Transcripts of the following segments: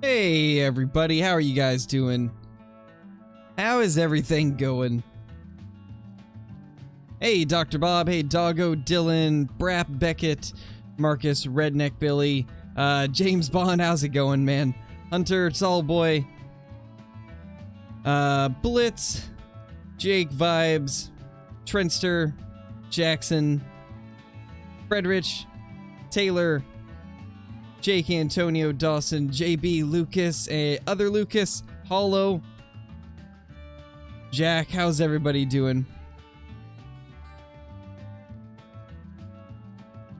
Hey everybody, how are you guys doing? How is everything going? Hey Dr. Bob, hey Doggo, Dylan, Brap, Beckett, Marcus, Redneck Billy, James Bond, how's it going, man? Hunter, Tallboy, Blitz, Jake Vibes, Trentster, Jackson, Fredrich, Taylor, Jake Antonio, Dawson, JB, Lucas, other Lucas, Hollow, Jack, how's everybody doing?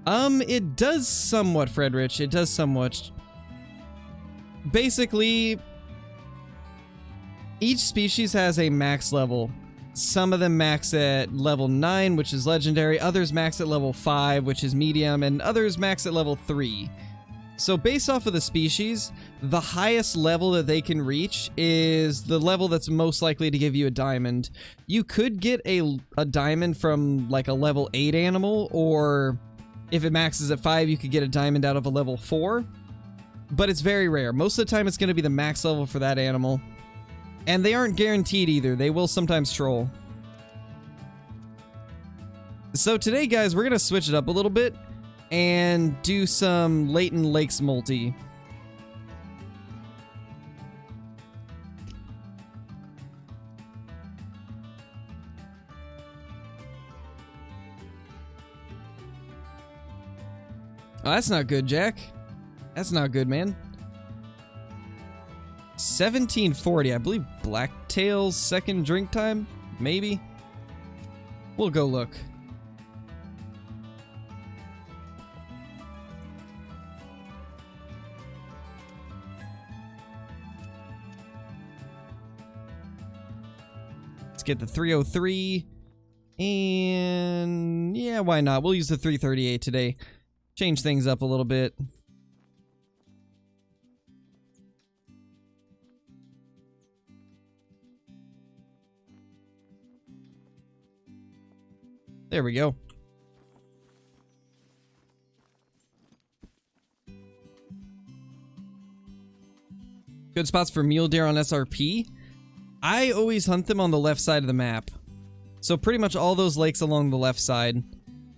It does somewhat, Fredrich, it does somewhat. Basically, each species has a max level. Some of them max at level 9, which is legendary, others max at level 5, which is medium, and others max at level 3. So based off of the species, the highest level that they can reach is the level that's most likely to give you a diamond. You could get a diamond from like a level 8 animal, or if it maxes at 5, you could get a diamond out of a level 4. But it's very rare. Most of the time it's going to be the max level for that animal. And they aren't guaranteed either. They will sometimes troll. So today, guys, we're going to switch it up a little bit and do some Leighton Lakes multi. Oh, that's not good, Jack. That's not good, man. 1740, I believe Blacktail's second drink time? Maybe? We'll go look. Let's get the 303. And yeah, why not? We'll use the 338 today. Change things up a little bit. There we go. Good spots for mule deer on SRP. I always hunt them on the left side of the map. So pretty much all those lakes along the left side.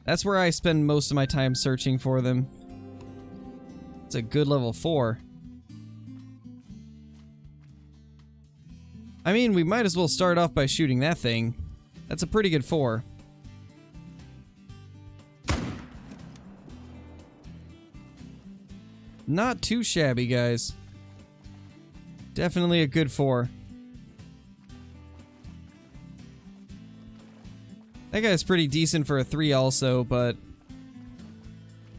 That's where I spend most of my time searching for them. It's a good level 4. I mean, we might as well start off by shooting that thing. That's a pretty good 4. Not too shabby, guys. Definitely a good 4. That guy's pretty decent for a 3 also, but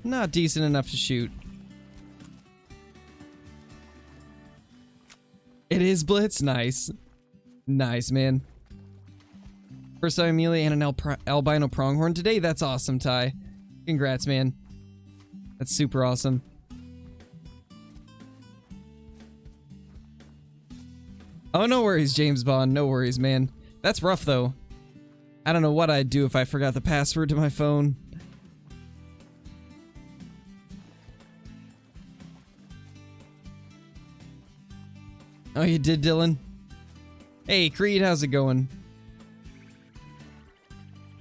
not decent enough to shoot. It is Blitz? Nice. Nice, man. First time Amelia and an albino pronghorn today? That's awesome, Ty. Congrats, man. That's super awesome. Oh, no worries, James Bond. No worries, man. That's rough, though. I don't know what I'd do if I forgot the password to my phone. Oh, you did, Dylan? Hey, Creed, how's it going?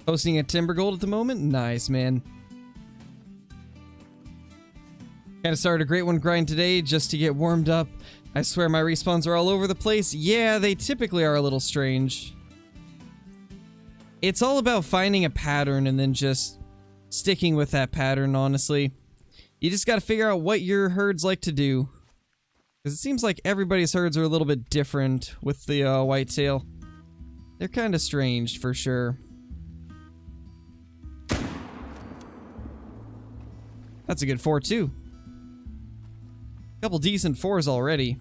Posting at Timber Gold at the moment? Nice, man. Kinda started a great one grind today just to get warmed up. I swear my respawns are all over the place. Yeah, they typically are a little strange. It's all about finding a pattern and then just sticking with that pattern, honestly. You just gotta figure out what your herds like to do. Because it seems like everybody's herds are a little bit different with the whitetail. They're kind of strange, for sure. That's a good 4, too. Couple decent 4s already.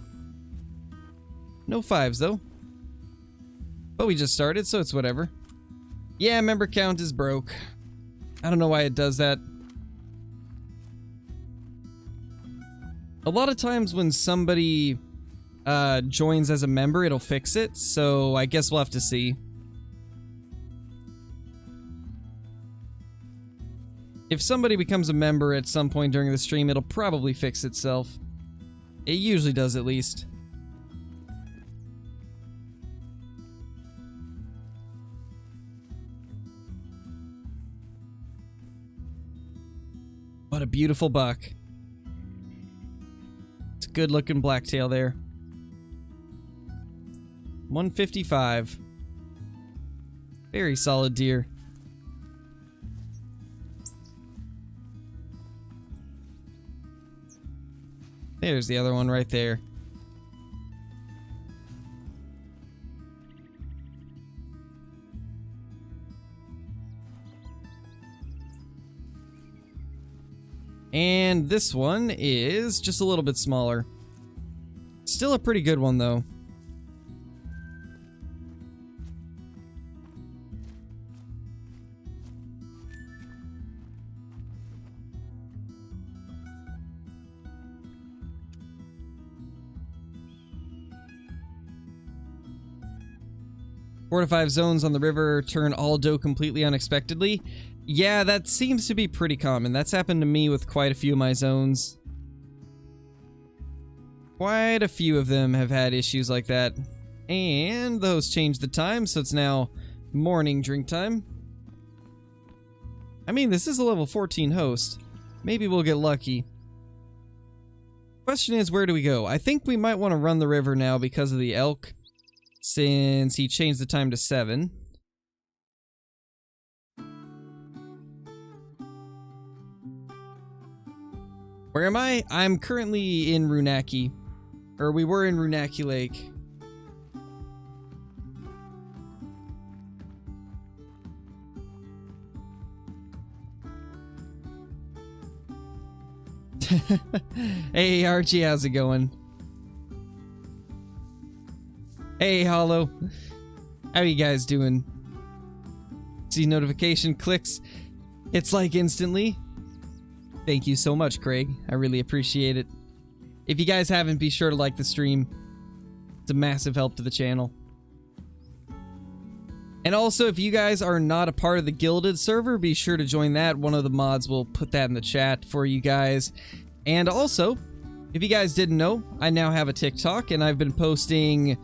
No 5s, though. But we just started, so it's whatever. Yeah, member count is broke. I don't know why it does that. A lot of times when somebody joins as a member, it'll fix it, so I guess we'll have to see. If somebody becomes a member at some point during the stream, it'll probably fix itself. It usually does, at least. What a beautiful buck. It's a good looking blacktail there. 155. Very solid deer. There's the other one right there. And this one is just a little bit smaller. Still a pretty good one, though. Four to 5 zones on the river turn all doe completely unexpectedly. Yeah, that seems to be pretty common. That's happened to me with quite a few of my zones. Quite a few of them have had issues like that. And the host changed the time, so it's now morning drink time. I mean, this is a level 14 host. Maybe we'll get lucky. Question is, where do we go? I think we might want to run the river now because of the elk, since he changed the time to 7. Where am I? I'm currently in Runaki. Or we were in Runaki Lake. Hey Archie, how's it going? Hey Hollow. How you guys doing? See notification clicks. It's like instantly. Thank you so much, Craig. I really appreciate it. If you guys haven't, be sure to like the stream. It's a massive help to the channel. And also, if you guys are not a part of the Gilded server, be sure to join that. One of the mods will put that in the chat for you guys. And also, if you guys didn't know, I now have a TikTok, and I've been posting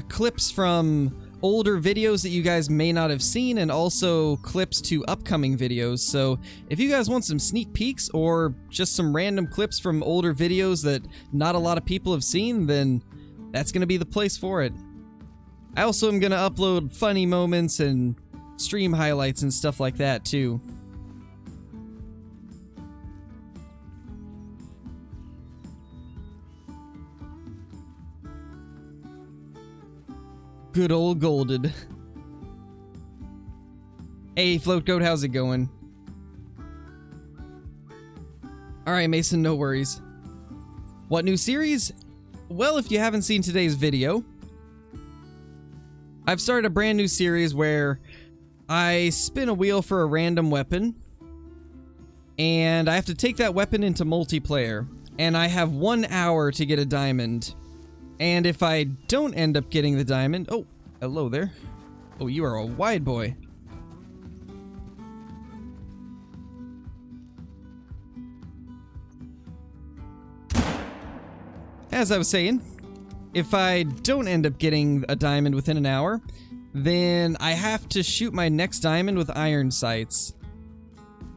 clips from older videos that you guys may not have seen, and also clips to upcoming videos. So if you guys want some sneak peeks or just some random clips from older videos that not a lot of people have seen, then that's going to be the place for it. I also am going to upload funny moments and stream highlights and stuff like that too. Good old Golded. Hey, Float Goat, how's it going? Alright, Mason, no worries. What new series? Well, if you haven't seen today's video, I've started a brand new series where I spin a wheel for a random weapon, and I have to take that weapon into multiplayer, and I have 1 hour to get a diamond. And if I don't end up getting the diamond... Oh, hello there. Oh, you are a wide boy. As I was saying, if I don't end up getting a diamond within an hour, then I have to shoot my next diamond with iron sights.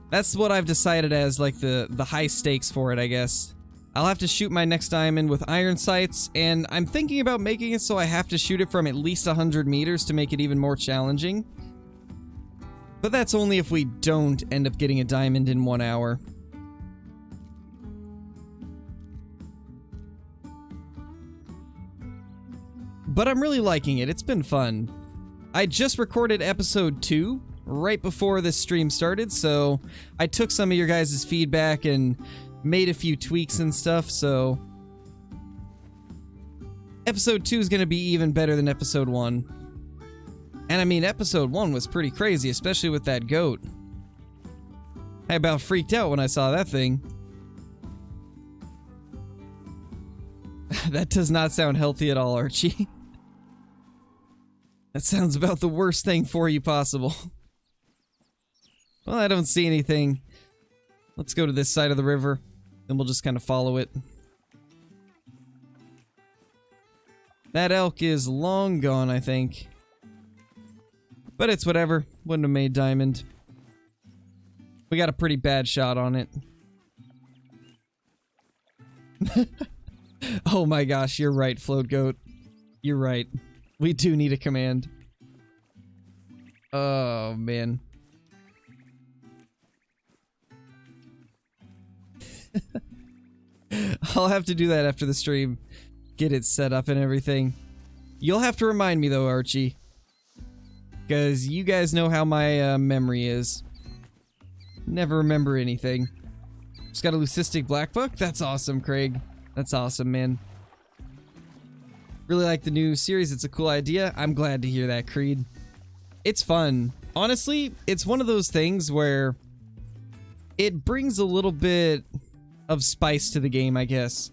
That's what I've decided as, like, the high stakes for it, I guess. I'll have to shoot my next diamond with iron sights, and I'm thinking about making it so I have to shoot it from at least 100 meters to make it even more challenging. But that's only if we don't end up getting a diamond in 1 hour. But I'm really liking it. It's been fun. I just recorded episode 2 right before this stream started, so I took some of your guys' feedback and made a few tweaks and stuff, so episode 2 is going to be even better than episode 1. And I mean, episode 1 was pretty crazy, especially with that goat. I about freaked out when I saw that thing. That does not sound healthy at all, Archie. That sounds about the worst thing for you possible. Well, I don't see anything. Let's go to this side of the river. Then we'll just kind of follow it. That elk is long gone, I think. But it's whatever. Wouldn't have made diamond. We got a pretty bad shot on it. Oh my gosh, you're right, Float Goat. You're right. We do need a command. Oh, man. I'll have to do that after the stream. Get it set up and everything. You'll have to remind me though, Archie. Because you guys know how my memory is. Never remember anything. Just got a leucistic black book? That's awesome, Craig. That's awesome, man. Really like the new series. It's a cool idea. I'm glad to hear that, Creed. It's fun. Honestly, it's one of those things where it brings a little bit of spice to the game, I guess.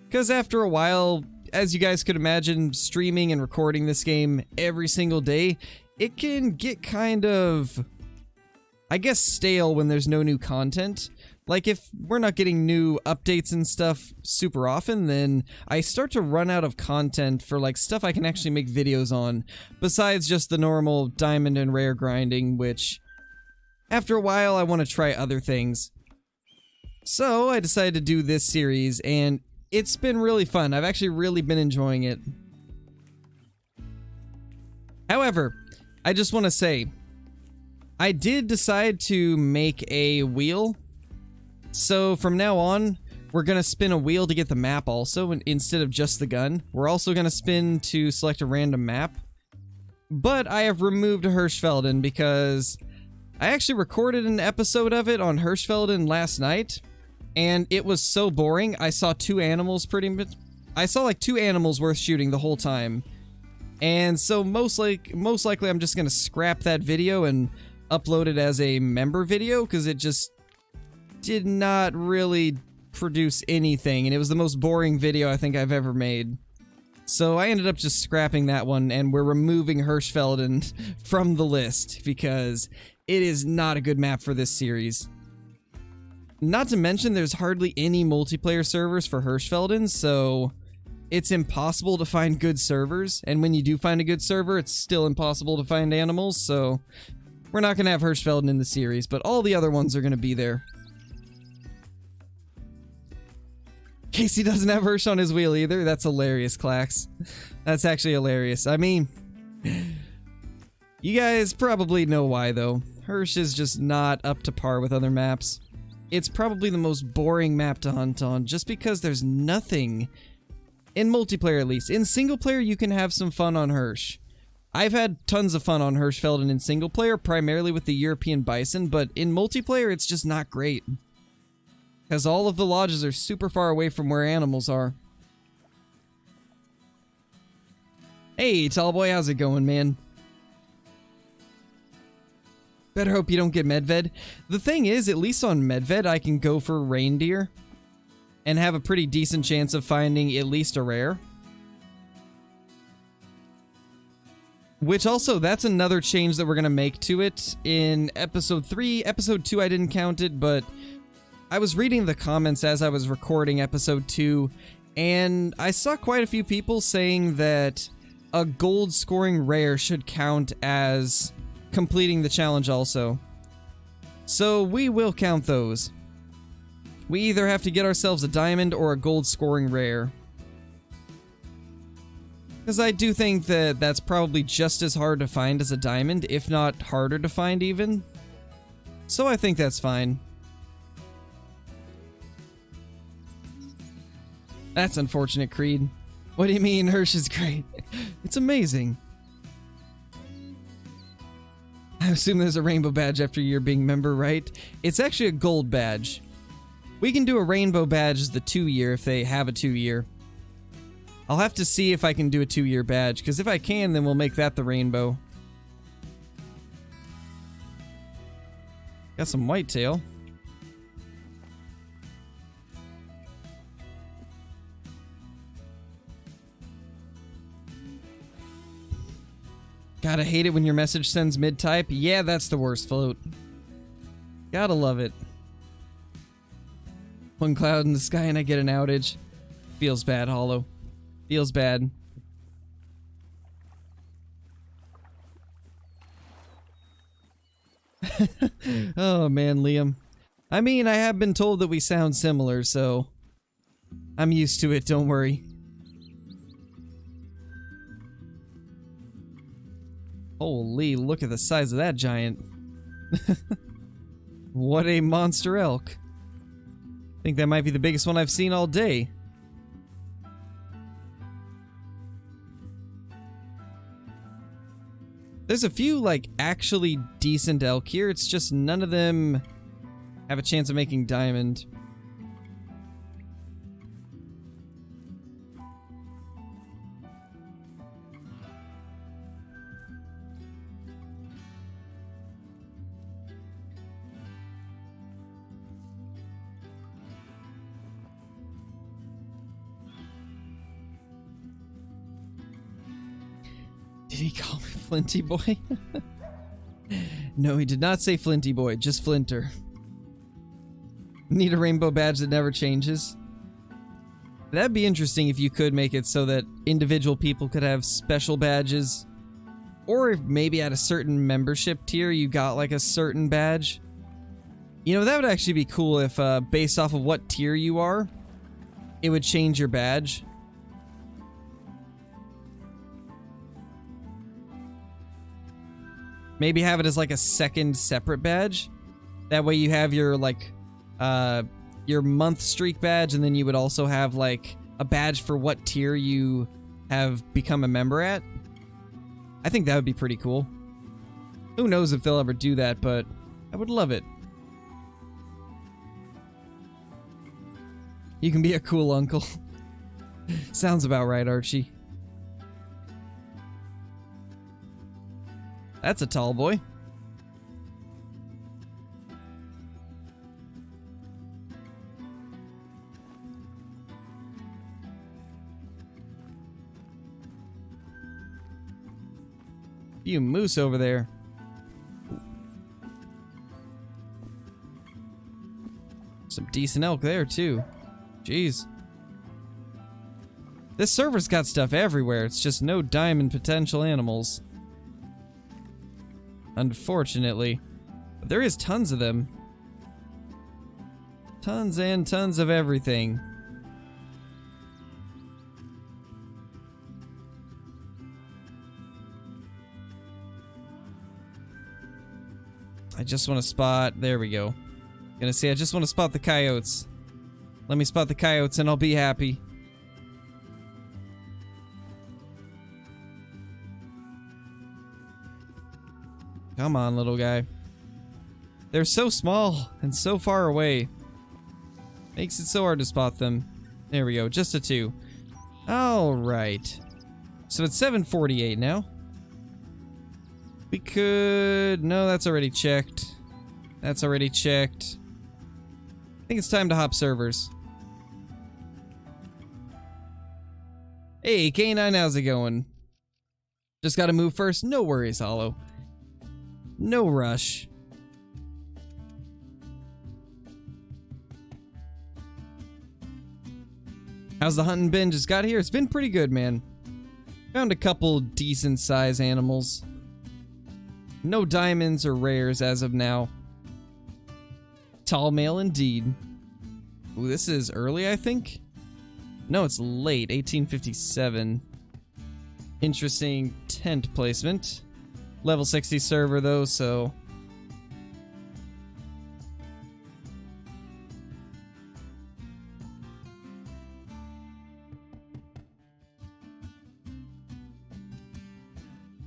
Because after a while, as you guys could imagine, streaming and recording this game every single day, it can get kind of, I guess, stale when there's no new content. Like, if we're not getting new updates and stuff super often, then I start to run out of content for, like, stuff I can actually make videos on, besides just the normal diamond and rare grinding, which, after a while, I want to try other things. So, I decided to do this series, and it's been really fun. I've actually really been enjoying it. However, I just want to say, I did decide to make a wheel. So from now on, we're going to spin a wheel to get the map also, instead of just the gun. We're also going to spin to select a random map. But I have removed Hirschfelden because I actually recorded an episode of it on Hirschfelden last night. And it was so boring. I saw two animals pretty much. I saw like two animals worth shooting the whole time. And so most likely I'm just going to scrap that video and upload it as a member video because it just did not really produce anything, and it was the most boring video I think I've ever made. So I ended up just scrapping that one, and we're removing Hirschfelden from the list because it is not a good map for this series. Not to mention there's hardly any multiplayer servers for Hirschfelden, so it's impossible to find good servers, and when you do find a good server, it's still impossible to find animals, so we're not going to have Hirschfelden in the series, but all the other ones are going to be there. Casey doesn't have Hirsch on his wheel either. That's hilarious, Clax. That's actually hilarious. I mean, you guys probably know why, though. Hirsch is just not up to par with other maps. It's probably the most boring map to hunt on, just because there's nothing. In multiplayer, at least. In single player, you can have some fun on Hirsch. I've had tons of fun on Hirschfelden in single player, primarily with the European Bison, but in multiplayer, it's just not great. Because all of the lodges are super far away from where animals are. Hey, tall boy, how's it going, man? Better hope you don't get Medved. The thing is, at least on Medved, I can go for reindeer and have a pretty decent chance of finding at least a rare. Which also, that's another change that we're going to make to it in episode 3. Episode 2, I didn't count it, but I was reading the comments as I was recording episode 2, and I saw quite a few people saying that a gold scoring rare should count as completing the challenge also. So we will count those. We either have to get ourselves a diamond or a gold scoring rare. Because I do think that that's probably just as hard to find as a diamond, if not harder to find even. So I think that's fine. That's unfortunate, Creed. What do you mean, Hirsch is great? It's amazing. I assume there's a rainbow badge after your being member, right? It's actually a gold badge. We can do a rainbow badge as the 2-year if they have a 2-year. I'll have to see if I can do a 2-year badge, because if I can, then we'll make that the rainbow. Got some whitetail. Gotta hate it when your message sends mid-type. Yeah, that's the worst, Float. Gotta love it. One cloud in the sky and I get an outage. Feels bad, Hollow. Feels bad. Oh man, Liam. I mean, I have been told that we sound similar, so I'm used to it, don't worry. Holy, look at the size of that giant. What a monster elk. I think that might be the biggest one I've seen all day. There's a few, like, actually decent elk here. It's just none of them have a chance of making diamond. Did he call me Flinty Boy? No, he did not say Flinty Boy, just Flinter. Need a rainbow badge that never changes. That'd be interesting if you could make it so that individual people could have special badges. Or if maybe at a certain membership tier you got like a certain badge. You know, that would actually be cool if based off of what tier you are, it would change your badge. Maybe have it as like a second separate badge. That way you have your like your month streak badge, and then you would also have like a badge for what tier you have become a member at. I think that would be pretty cool. Who knows if they'll ever do that, but I would love it. You can be a cool uncle. Sounds about right, Archie. That's a tall boy. Few moose over there. Some decent elk there too. Jeez. This server's got stuff everywhere. It's just no diamond potential animals. Unfortunately. But there is tons of them. Tons and tons of everything. I just want to spot... There we go. Gonna say I just want to spot the coyotes. Let me spot the coyotes and I'll be happy. Come on, little guy. They're so small and so far away. Makes it so hard to spot them. There we go, just a 2. Alright. So it's 7:48 now. We could... No, that's already checked. That's already checked. I think it's time to hop servers. Hey, K9, how's it going? Just gotta move first? No worries, Hollow. No rush. How's the hunting been? Just got here? It's been pretty good, man. Found a couple decent size animals. No diamonds or rares as of now. Tall male indeed. Ooh, this is early, I think? No, it's late. 1857. Interesting tent placement. Level 60 server, though, so...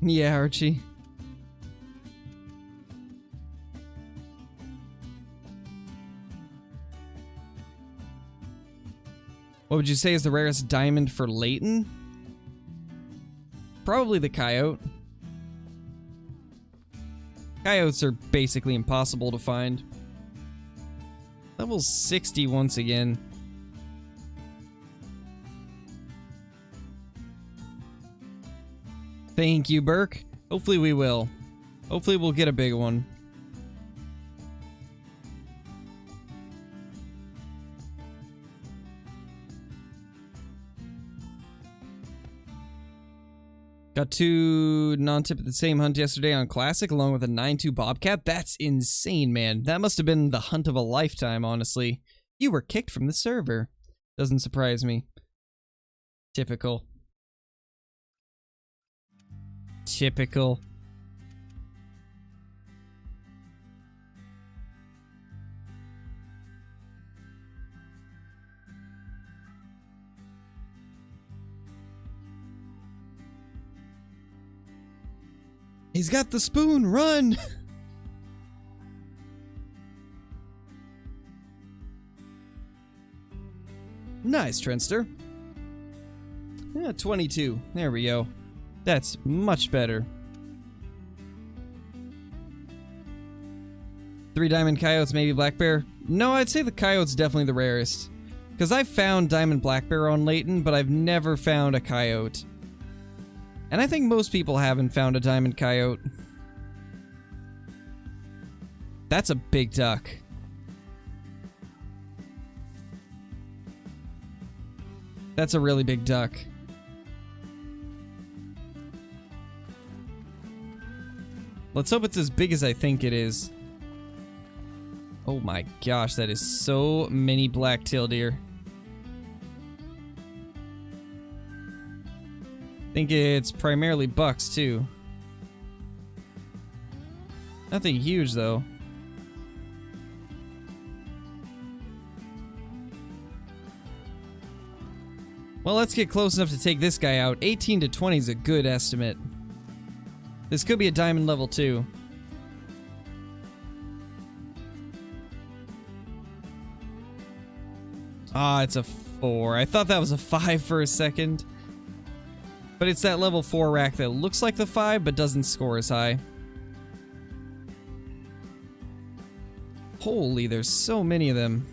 Yeah, Archie. What would you say is the rarest diamond for Layton? Probably the coyote. Coyotes are basically impossible to find. Level 60 once again. Thank you, Burke. Hopefully we will. Hopefully we'll get a big one. Got 2 non-tip at the same hunt yesterday on Classic, along with a 9-2 Bobcat. That's insane, man. That must have been the hunt of a lifetime, honestly. You were kicked from the server. Doesn't surprise me. Typical. Typical. He's got the spoon, run! Nice, Trenster. Yeah, 22. There we go. That's much better. 3 diamond coyotes, maybe black bear. No, I'd say the coyote's definitely the rarest. Because I've found diamond black bear on Layton, but I've never found a coyote. And I think most people haven't found a diamond coyote. That's a big duck. That's a really big duck. Let's hope it's as big as I think it is. Oh my gosh, that is so many black-tailed deer. I think it's primarily bucks, too. Nothing huge, though. Well, let's get close enough to take this guy out. 18 to 20 is a good estimate. This could be a diamond level 2. Ah, it's a 4. I thought that was a 5 for a second. But it's that level 4 rack that looks like the 5, but doesn't score as high. Holy, there's so many of them.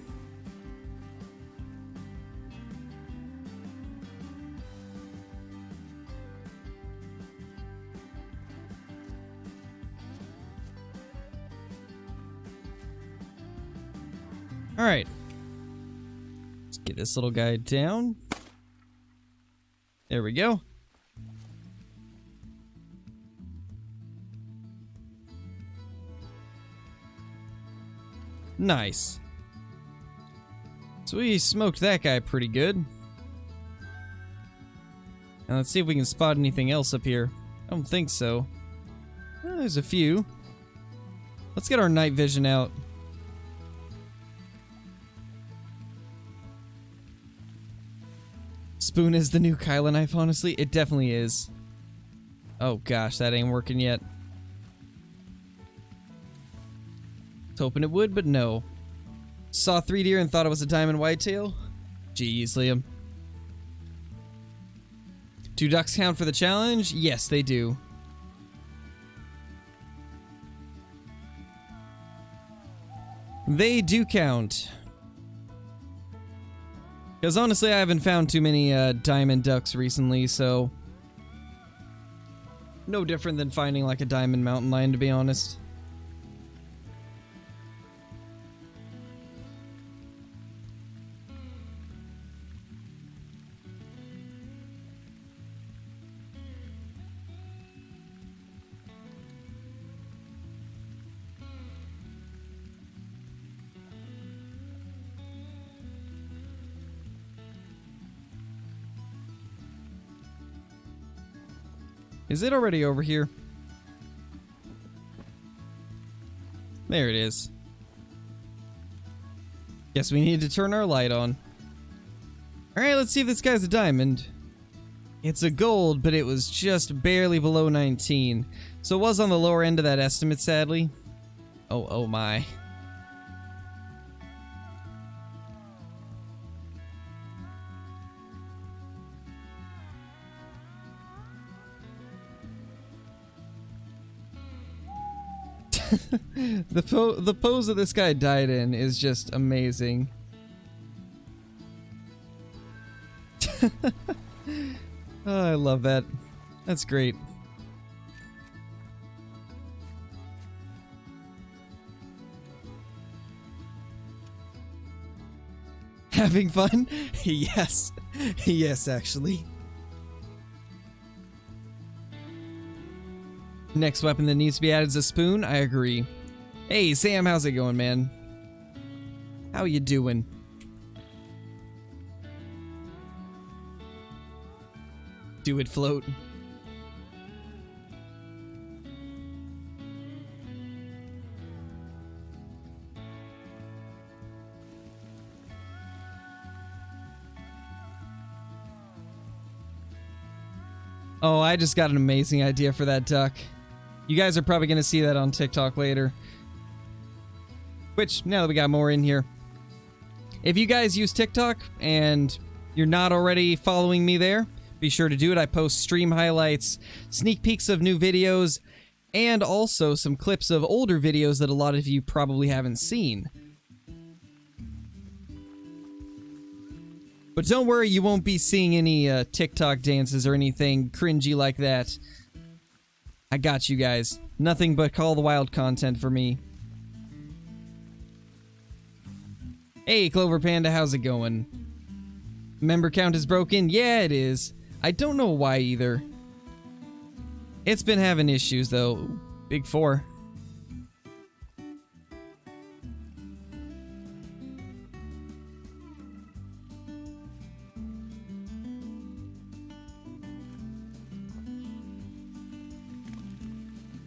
Alright. Let's get this little guy down. There we go. Nice. So we smoked that guy pretty good. Now let's see if we can spot anything else up here. I don't think so. Well, there's a few. Let's get our night vision out. Spoon is the new Kyla knife, honestly. It definitely is. Oh gosh, that ain't working yet. Was hoping it would, but no. Saw 3 deer and thought it was a diamond whitetail? Jeez, Liam. 2 ducks count for the challenge? Yes, they do. They do count. Because honestly, I haven't found too many diamond ducks recently, so... no different than finding like a diamond mountain lion, to be honest. Is it already over here? There it is. Guess we need to turn our light on. Alright, let's see if this guy's a diamond. It's a gold, but it was just barely below 19. So it was on the lower end of that estimate, sadly. Oh my. The pose that this guy died in is just amazing. Oh, I love that. That's great. Having fun? Yes. Yes, actually. Next weapon that needs to be added is a spoon. I agree. Hey, Sam, how's it going, man? How you doing? Do it float. Oh, I just got an amazing idea for that duck. You guys are probably going to see that on TikTok later. Which, now that we got more in here. If you guys use TikTok and you're not already following me there, be sure to do it. I post stream highlights, sneak peeks of new videos, and also some clips of older videos that a lot of you probably haven't seen. But don't worry, you won't be seeing any TikTok dances or anything cringy like that. I got you guys. Nothing but Call the Wild content for me. Hey, Clover Panda, how's it going? Member count is broken? Yeah, it is. I don't know why either. It's been having issues, though. Big 4.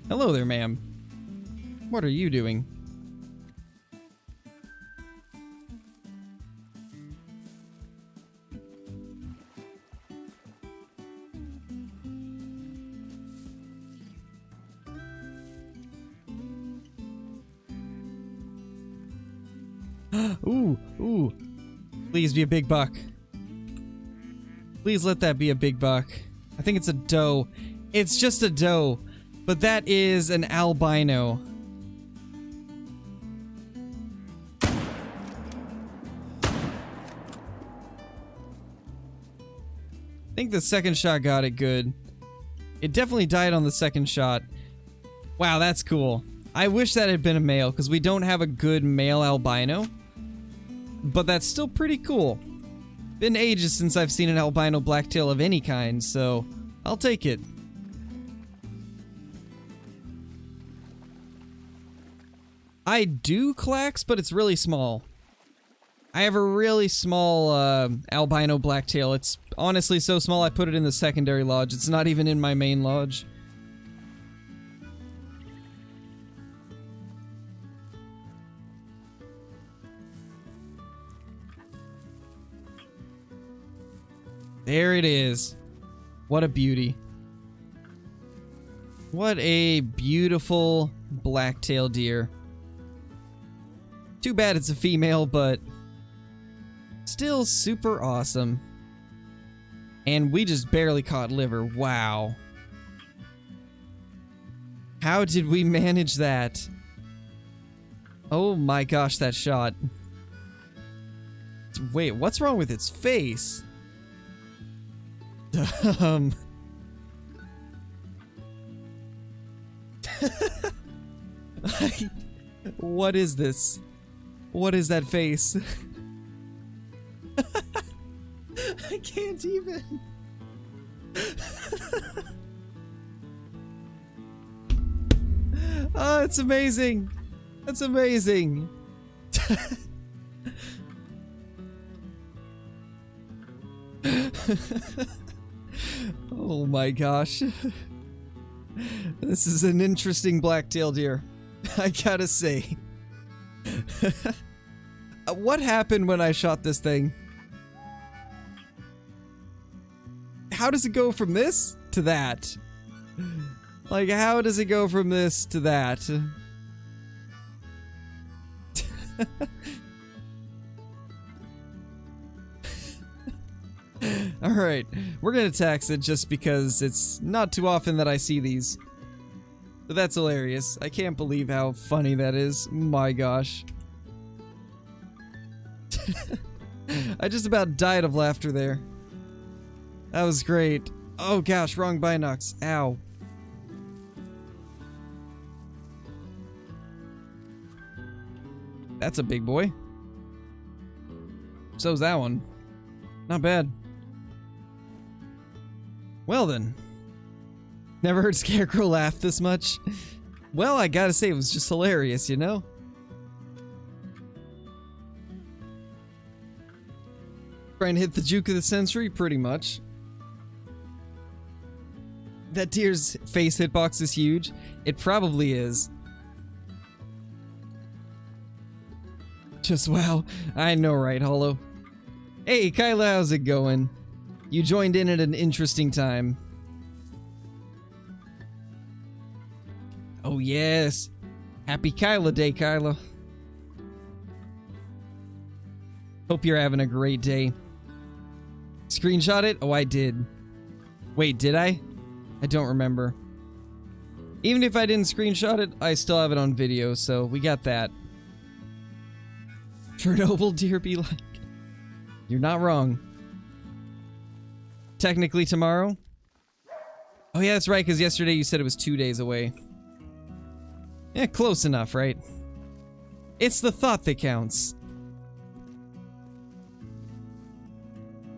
Hello there, ma'am. What are you doing? Ooh. Please be a big buck. Please let that be a big buck. I think it's a doe. It's just a doe. But that is an albino. I think the second shot got it good. It definitely died on the second shot. Wow, that's cool. I wish that had been a male, because we don't have a good male albino. But that's still pretty cool. Been ages since I've seen an albino blacktail of any kind, so I'll take it. I do clacks, but it's really small. I have a really small albino blacktail. It's honestly so small I put it in the secondary lodge. It's not even in my main lodge. There it is. What a beauty. What a beautiful blacktail deer. Too bad it's a female, but still super awesome. And we just barely caught liver. Wow. How did we manage that? Oh my gosh, that shot. Wait, what's wrong with its face? What is this? What is that face? I can't even. Oh, it's amazing. That's amazing. Oh my gosh. This is an interesting black-tailed deer, I gotta say. What happened when I shot this thing? How does it go from this to that? Like, how does it go from this to that? Alright, we're gonna tax it just because it's not too often that I see these. But that's hilarious. I can't believe how funny that is. My gosh. I just about died of laughter there. That was great. Oh gosh, wrong binocs. Ow. That's a big boy. So's that one. Not bad. Well then. Never heard Scarecrow laugh this much. Well, I gotta say, it was just hilarious, you know? Trying to hit the juke of the century, pretty much. That deer's face hitbox is huge. It probably is. Just wow. I know, right, Hollow? Hey, Kyla, how's it going? You joined in at an interesting time. Oh, yes. Happy Kyla Day, Kyla. Hope you're having a great day. Screenshot it? Oh, I did. Wait, did I? I don't remember. Even if I didn't screenshot it, I still have it on video, so we got that. Chernobyl deer be like. You're not wrong. Technically tomorrow? Oh yeah, that's right, because yesterday you said it was 2 days away. Yeah, close enough, right? It's the thought that counts.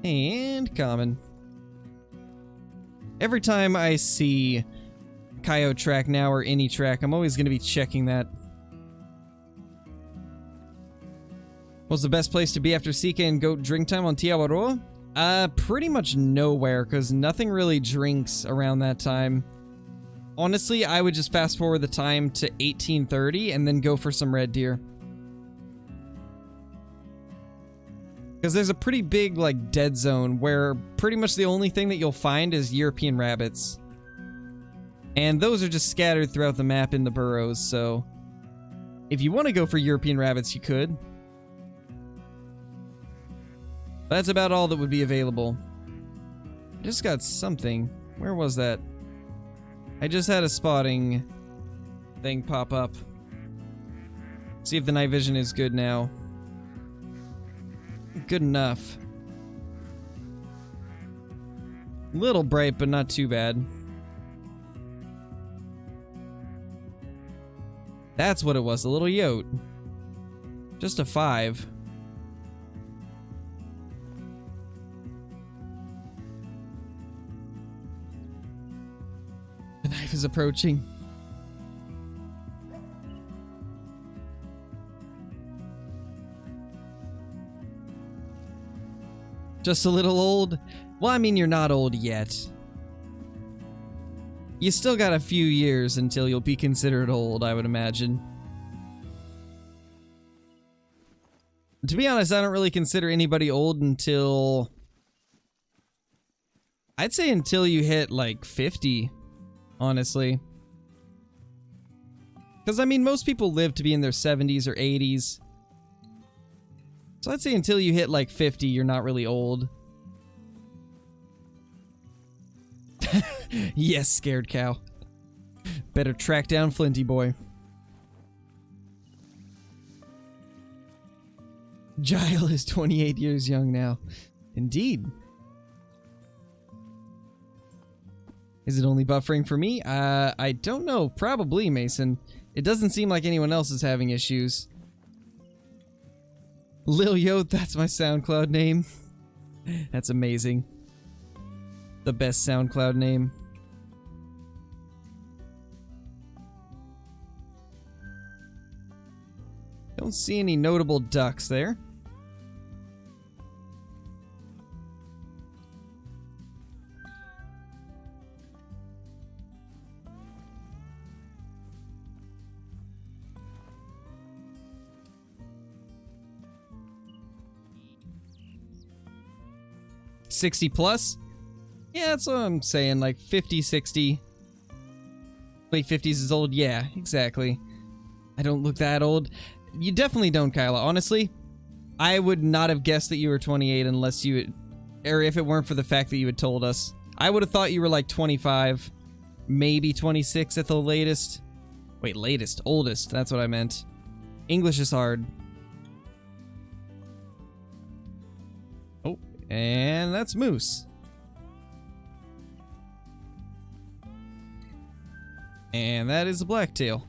And common. Every time I see Coyote track now or any track, I'm always going to be checking that. What's the best place to be after CK and Goat drink time on Tiawaroa? Pretty much nowhere, because nothing really drinks around that time. Honestly, I would just fast forward the time to 1830 and then go for some red deer. Because there's a pretty big, like, dead zone where pretty much the only thing that you'll find is European rabbits. And those are just scattered throughout the map in the burrows, so if you want to go for European rabbits, you could. That's about all that would be available. I just got something. Where was that? I just had a spotting thing pop up. See if the night vision is good now. Good enough. Little bright, but not too bad. That's what it was, a little yote. Just a 5. The knife is approaching. Just a little old? Well, I mean, you're not old yet. You still got a few years until you'll be considered old, I would imagine. To be honest, I don't really consider anybody old until... I'd say until you hit, like, 50, honestly. Because, I mean, most people live to be in their 70s or 80s. So I'd say until you hit like 50, you're not really old. Yes, scared cow. Better track down Flinty boy. Gile is 28 years young now. Indeed. Is it only buffering for me? I don't know. Probably, Mason. It doesn't seem like anyone else is having issues. Lil Yote, that's my SoundCloud name. That's amazing. The best SoundCloud name. Don't see any notable ducks there. $60 plus? Yeah, that's what I'm saying, like 50, 60. Late 50s is old? Yeah, exactly. I don't look that old. You definitely don't, Kyla. Honestly, I would not have guessed that you were 28 unless you had, or if it weren't for the fact that you had told us. I would have thought you were like 25, maybe 26 at the latest. Wait, latest, oldest, that's what I meant. English is hard. Oh, and that's Moose. And that is a blacktail.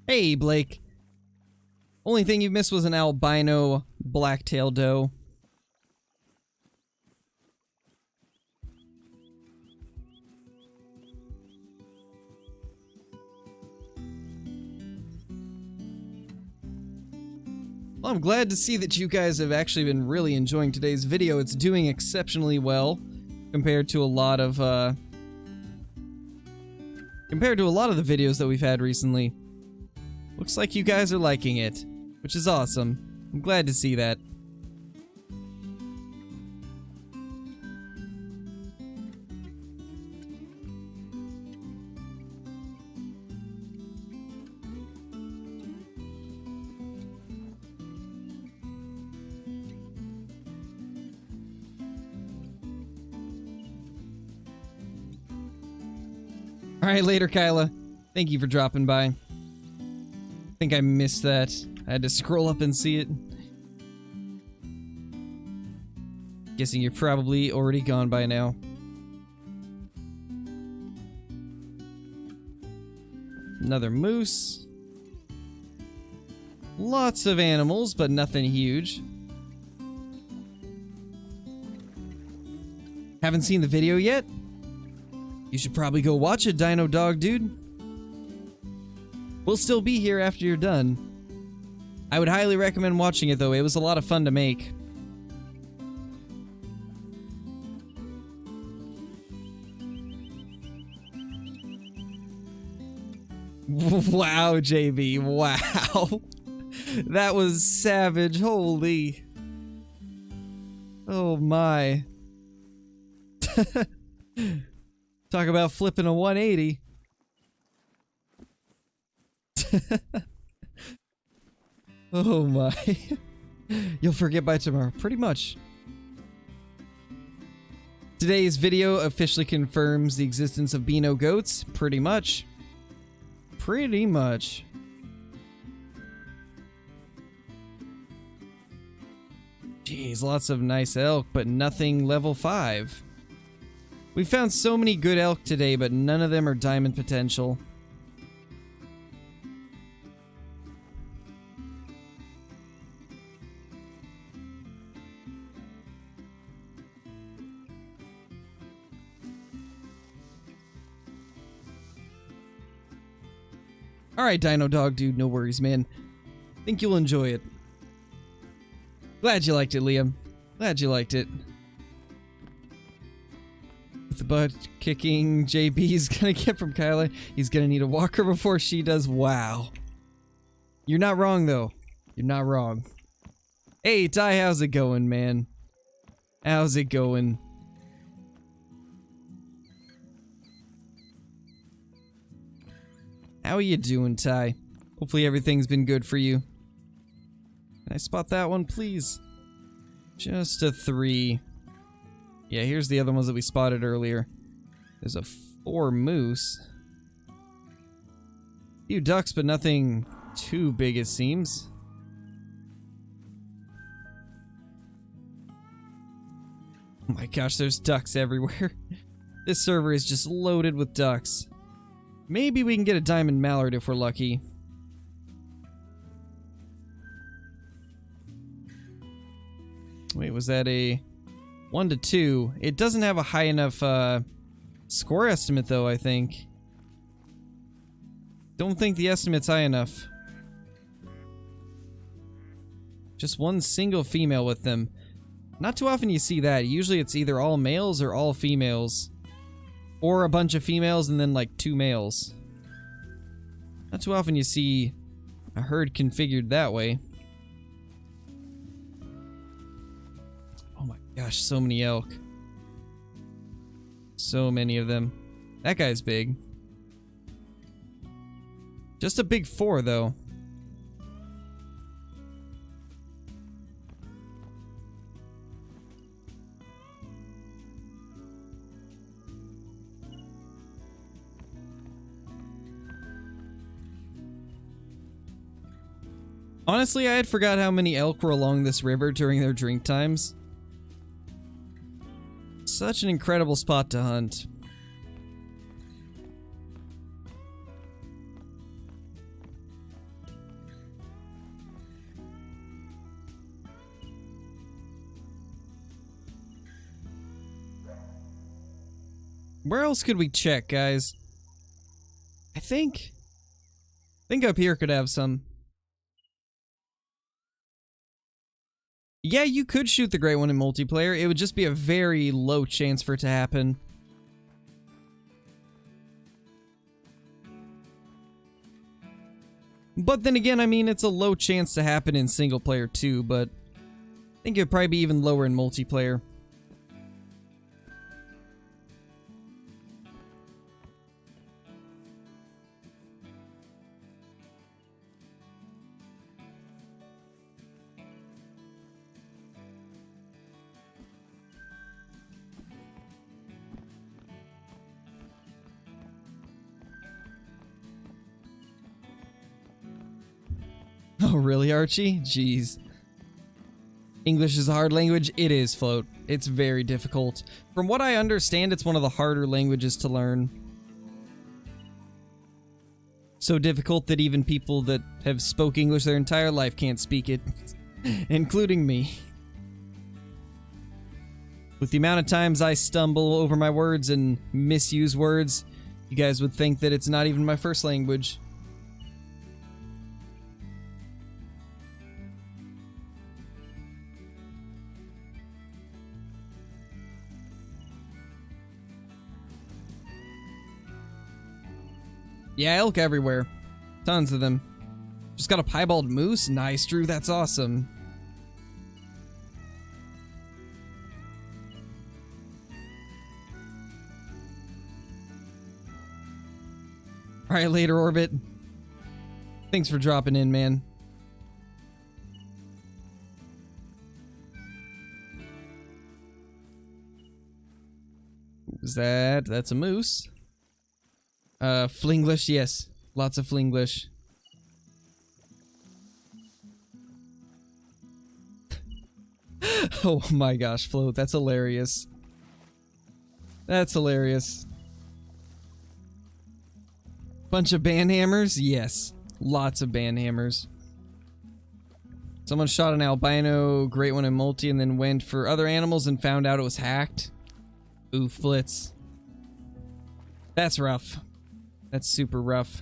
Hey, Blake. Only thing you missed was an albino blacktail doe. Well, I'm glad to see that you guys have actually been really enjoying today's video. It's doing exceptionally well compared to a lot of the videos that we've had recently. Looks like you guys are liking it, which is awesome. I'm glad to see that. Alright, later, Kyla. Thank you for dropping by. I think I missed that. I had to scroll up and see it. Guessing you're probably already gone by now. Another moose. Lots of animals, but nothing huge. Haven't seen the video yet? You should probably go watch it, Dino Dog Dude. We'll still be here after you're done. I would highly recommend watching it though, it was a lot of fun to make. Wow, JB, wow. That was savage, holy. Oh my. Talk about flipping a 180. Oh my. You'll forget by tomorrow, pretty much. Today's video officially confirms the existence of Beano goats, pretty much. Pretty much. Jeez, lots of nice elk, but nothing level 5. We found so many good elk today, but none of them are diamond potential. Alright, Dino Dog Dude, no worries, man. Think you'll enjoy it. Glad you liked it, Liam. Glad you liked it. With the butt kicking JB's gonna get from Kyla, he's gonna need a walker before she does. Wow. You're not wrong, though. You're not wrong. Hey, Ty, how's it going, man? How's it going? How are you doing, Ty? Hopefully everything's been good for you. Can I spot that one, please? Just a 3. Yeah, here's the other ones that we spotted earlier. There's a 4 moose. A few ducks, but nothing too big, it seems. Oh my gosh, there's ducks everywhere. This server is just loaded with ducks. Maybe we can get a diamond mallard if we're lucky. Wait, was that a 1 to 2? It doesn't have a high enough score estimate though, I think. Don't think the estimate's high enough. Just one single female with them. Not too often you see that. Usually it's either all males or all females. Or a bunch of females and then like 2 males. Not too often you see a herd configured that way. Oh my gosh, so many elk. So many of them. That guy's big. Just a big 4 though. Honestly, I had forgot how many elk were along this river during their drink times. Such an incredible spot to hunt. Where else could we check, guys? I think up here could have some. Yeah, you could shoot the Great One in multiplayer. It would just be a very low chance for it to happen. But then again, I mean, it's a low chance to happen in single player too, but I think it would probably be even lower in multiplayer. Oh, really, Archie? Jeez. English is a hard language? It is, Float. It's very difficult. From what I understand, it's one of the harder languages to learn. So difficult that even people that have spoke English their entire life can't speak it. Including me. With the amount of times I stumble over my words and misuse words, you guys would think that it's not even my first language. Yeah, elk everywhere. Tons of them. Just got a piebald moose? Nice, Drew, that's awesome. Alright, later, Orbit. Thanks for dropping in, man. Who's that? That's a moose. Flinglish, yes. Lots of Flinglish. Oh my gosh, Float, that's hilarious. That's hilarious. Bunch of banhammers? Yes. Lots of banhammers. Someone shot an albino Great One in multi and then went for other animals and found out it was hacked. Ooh, Flitz. That's rough. That's super rough.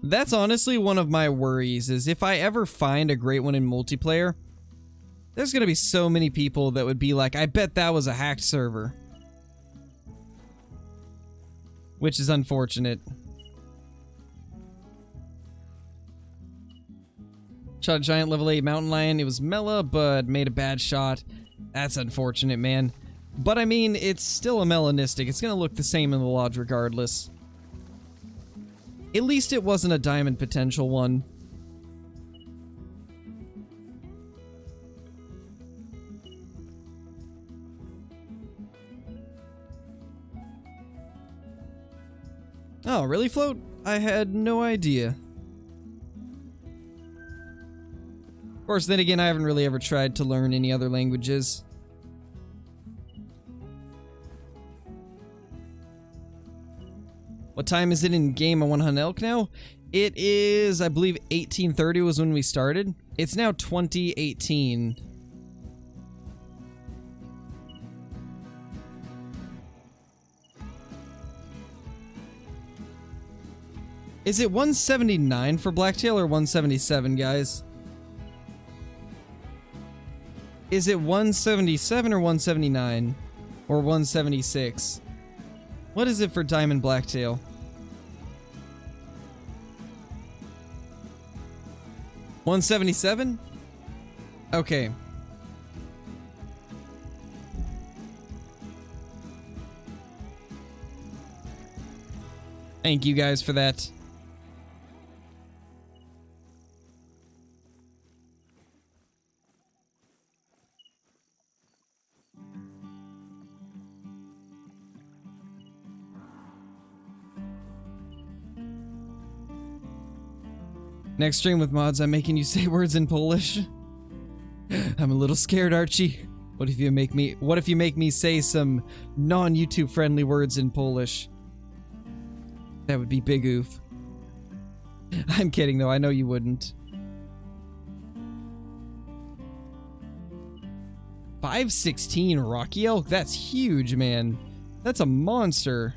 That's honestly one of my worries, is if I ever find a Great One in multiplayer, there's gonna be so many people that would be like, I bet that was a hacked server. Which is unfortunate. Shot a giant level 8 mountain lion. It was Mela, but made a bad shot. That's unfortunate, man. But I mean, it's still a melanistic. It's gonna look the same in the lodge regardless. At least it wasn't a diamond potential one. Oh, really, Float? I had no idea. Of course, then again, I haven't really ever tried to learn any other languages. What time is it in game? I want to hunt elk now? It is, I believe, 1830 was when we started. It's now 2018. Is it 179 for blacktail or 177, guys? Is it 177 or 179? Or 176? What is it for diamond blacktail? $177? Okay. Thank you guys for that. Next stream with mods, I'm making you say words in Polish. I'm a little scared, Archie. What if you make me say some non-YouTube friendly words in Polish? That would be big oof. I'm kidding though, I know you wouldn't. 516 Rocky Elk? That's huge, man. That's a monster.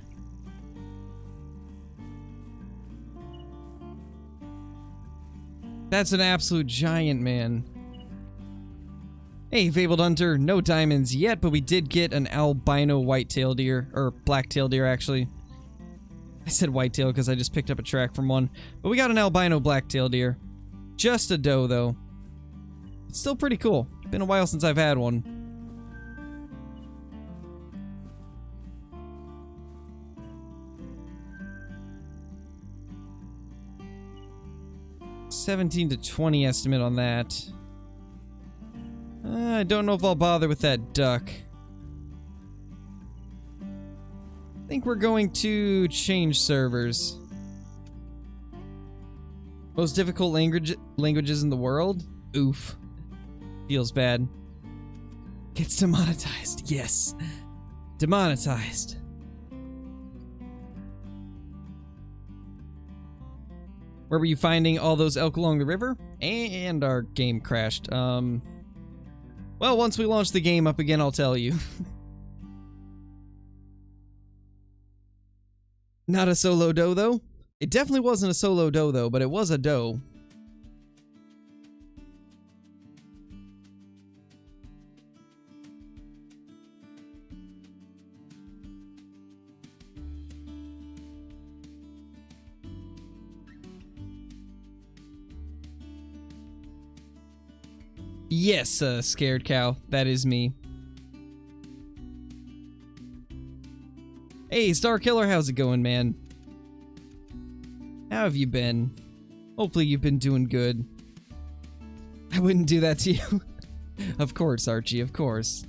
That's an absolute giant, man. Hey, Fabled Hunter, no diamonds yet, but we did get an albino white-tailed deer, or black-tailed deer, actually. I said white-tail because I just picked up a track from one, but we got an albino black-tailed deer. Just a doe, though. It's still pretty cool. Been a while since I've had one. $17 to $20 estimate on that. I don't know if I'll bother with that duck. I think we're going to change servers. Most difficult languages in the world? Oof. Feels bad. Gets demonetized. Yes. Demonetized. Where were you finding all those elk along the river? And our game crashed. Well, once we launch the game up again, I'll tell you. Not a solo doe, though. It definitely wasn't a solo doe, though, but it was a doe. Yes, scared cow. That is me. Hey, Star Killer, how's it going, man? How have you been? Hopefully you've been doing good. I wouldn't do that to you. Of course, Archie, of course.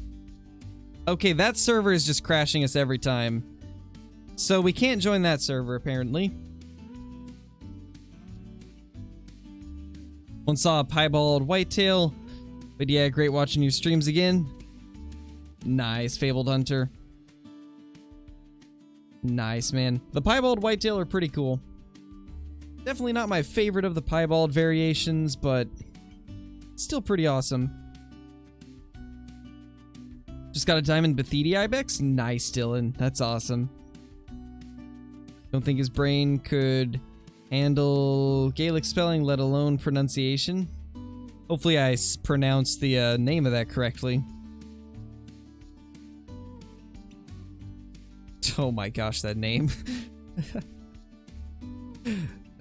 Okay, that server is just crashing us every time. So we can't join that server, apparently. One saw a piebald whitetail. But yeah, great watching your streams again. Nice, Fabled Hunter. Nice, man. The piebald whitetail are pretty cool. Definitely not my favorite of the piebald variations, but still pretty awesome. Just got a diamond Bethidi ibex? Nice, Dylan. That's awesome. Don't think his brain could handle Gaelic spelling, let alone pronunciation. Hopefully I pronounced the name of that correctly. Oh my gosh, that name.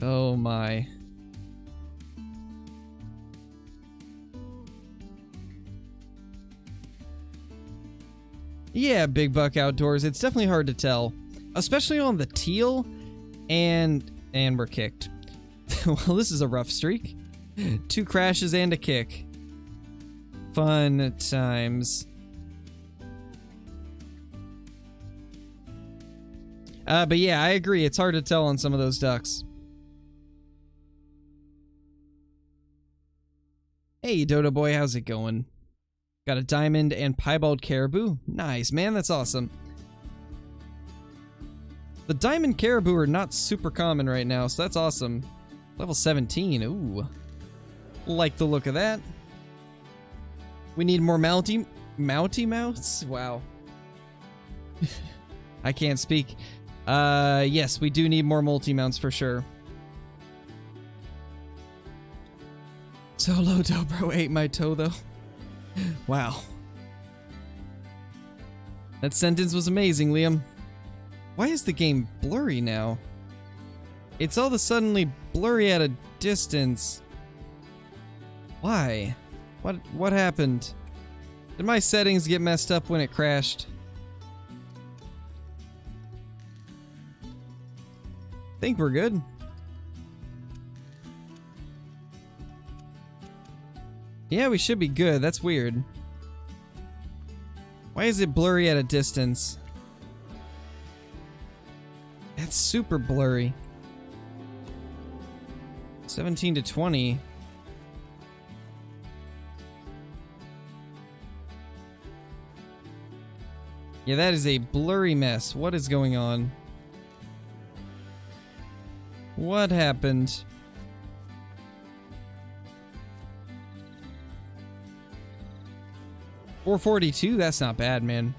Oh my. Yeah, Big Buck Outdoors. It's definitely hard to tell. Especially on the teal. And we're kicked. Well, this is a rough streak. 2 crashes and a kick. Fun times. But yeah, I agree. It's hard to tell on some of those ducks. Hey, Dodo Boy, how's it going? Got a diamond and piebald caribou. Nice, man. That's awesome. The diamond caribou are not super common right now, so that's awesome. Level 17. Ooh. Like the look of that. We need more mounty mounts? Wow. I can't speak. Yes, we do need more multi-mounts for sure. Solo Dobro ate my toe, though. Wow. That sentence was amazing, Liam. Why is the game blurry now? It's all of a suddenly blurry at a distance. Why? What happened? Did my settings get messed up when it crashed? Think we're good. Yeah, we should be good. That's weird. Why is it blurry at a distance? That's super blurry. 17 to 20. Yeah, that is a blurry mess. What is going on? What happened? $442? That's not bad, man.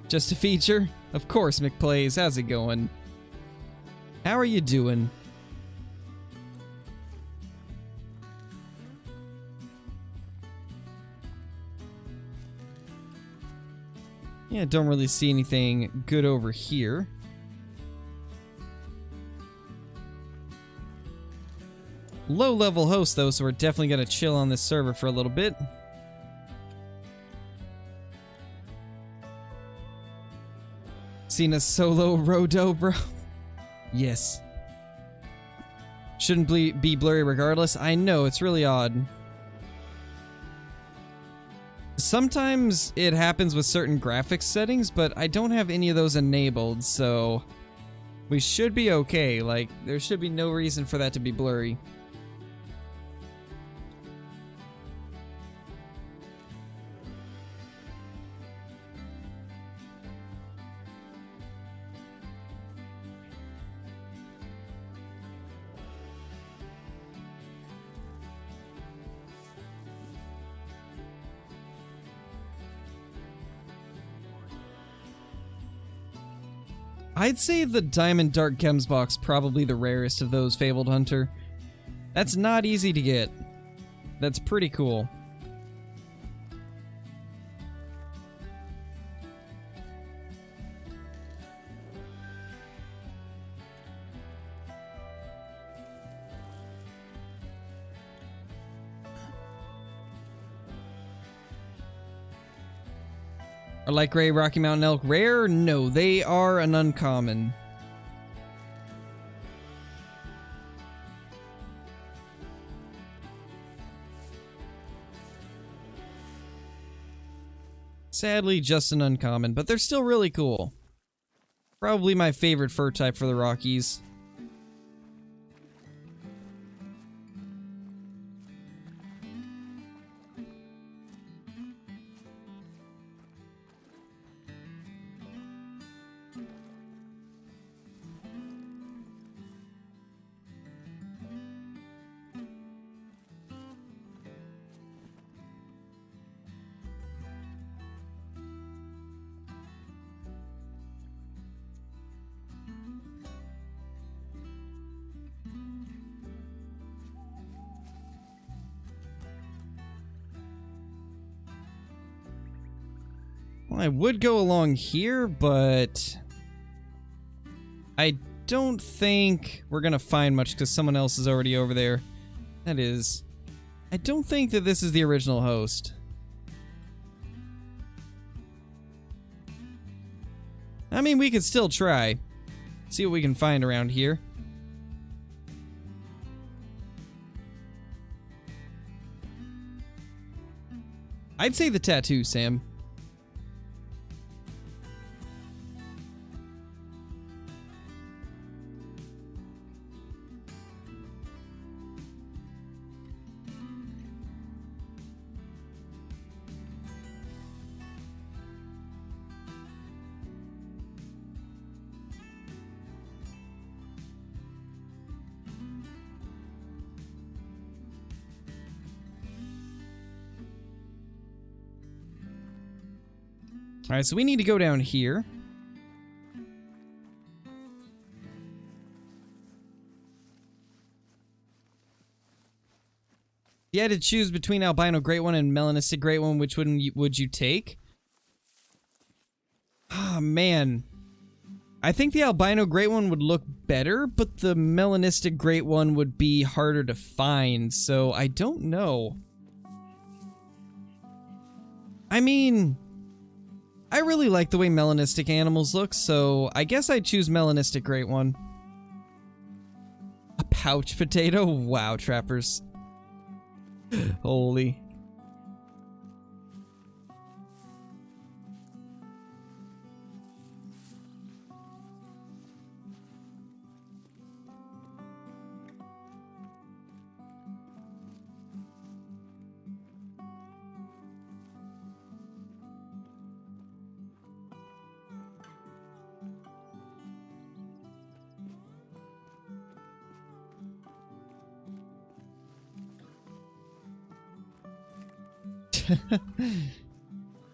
Just a feature? Of course, McPlays. How's it going? How are you doing? Yeah, don't really see anything good over here. Low-level host, though, so we're definitely going to chill on this server for a little bit. Seen a solo Rodo, bro? Yes. Shouldn't be blurry regardless. I know, it's really odd. Sometimes it happens with certain graphics settings, but I don't have any of those enabled, so we should be okay. Like, there should be no reason for that to be blurry. I'd say the Diamond Dark Gems box probably the rarest of those, Fabled Hunter. That's not easy to get. That's pretty cool. Are Light Gray Rocky Mountain Elk rare? No, they are an uncommon. Sadly, just an uncommon, but they're still really cool. Probably my favorite fur type for the Rockies. Well, I would go along here, but I don't think we're gonna find much because someone else is already over there. That is, I don't think that this is the original host. I mean, we could still try. See what we can find around here. I'd say the tattoo, Sam. Alright, so we need to go down here. If you had to choose between Albino Great One and Melanistic Great One, which one would you take? Ah, man. I think the Albino Great One would look better, but the Melanistic Great One would be harder to find, so I don't know. I mean, I really like the way melanistic animals look, so I guess I'd choose Melanistic Great One. A pouch potato? Wow, trappers. Holy.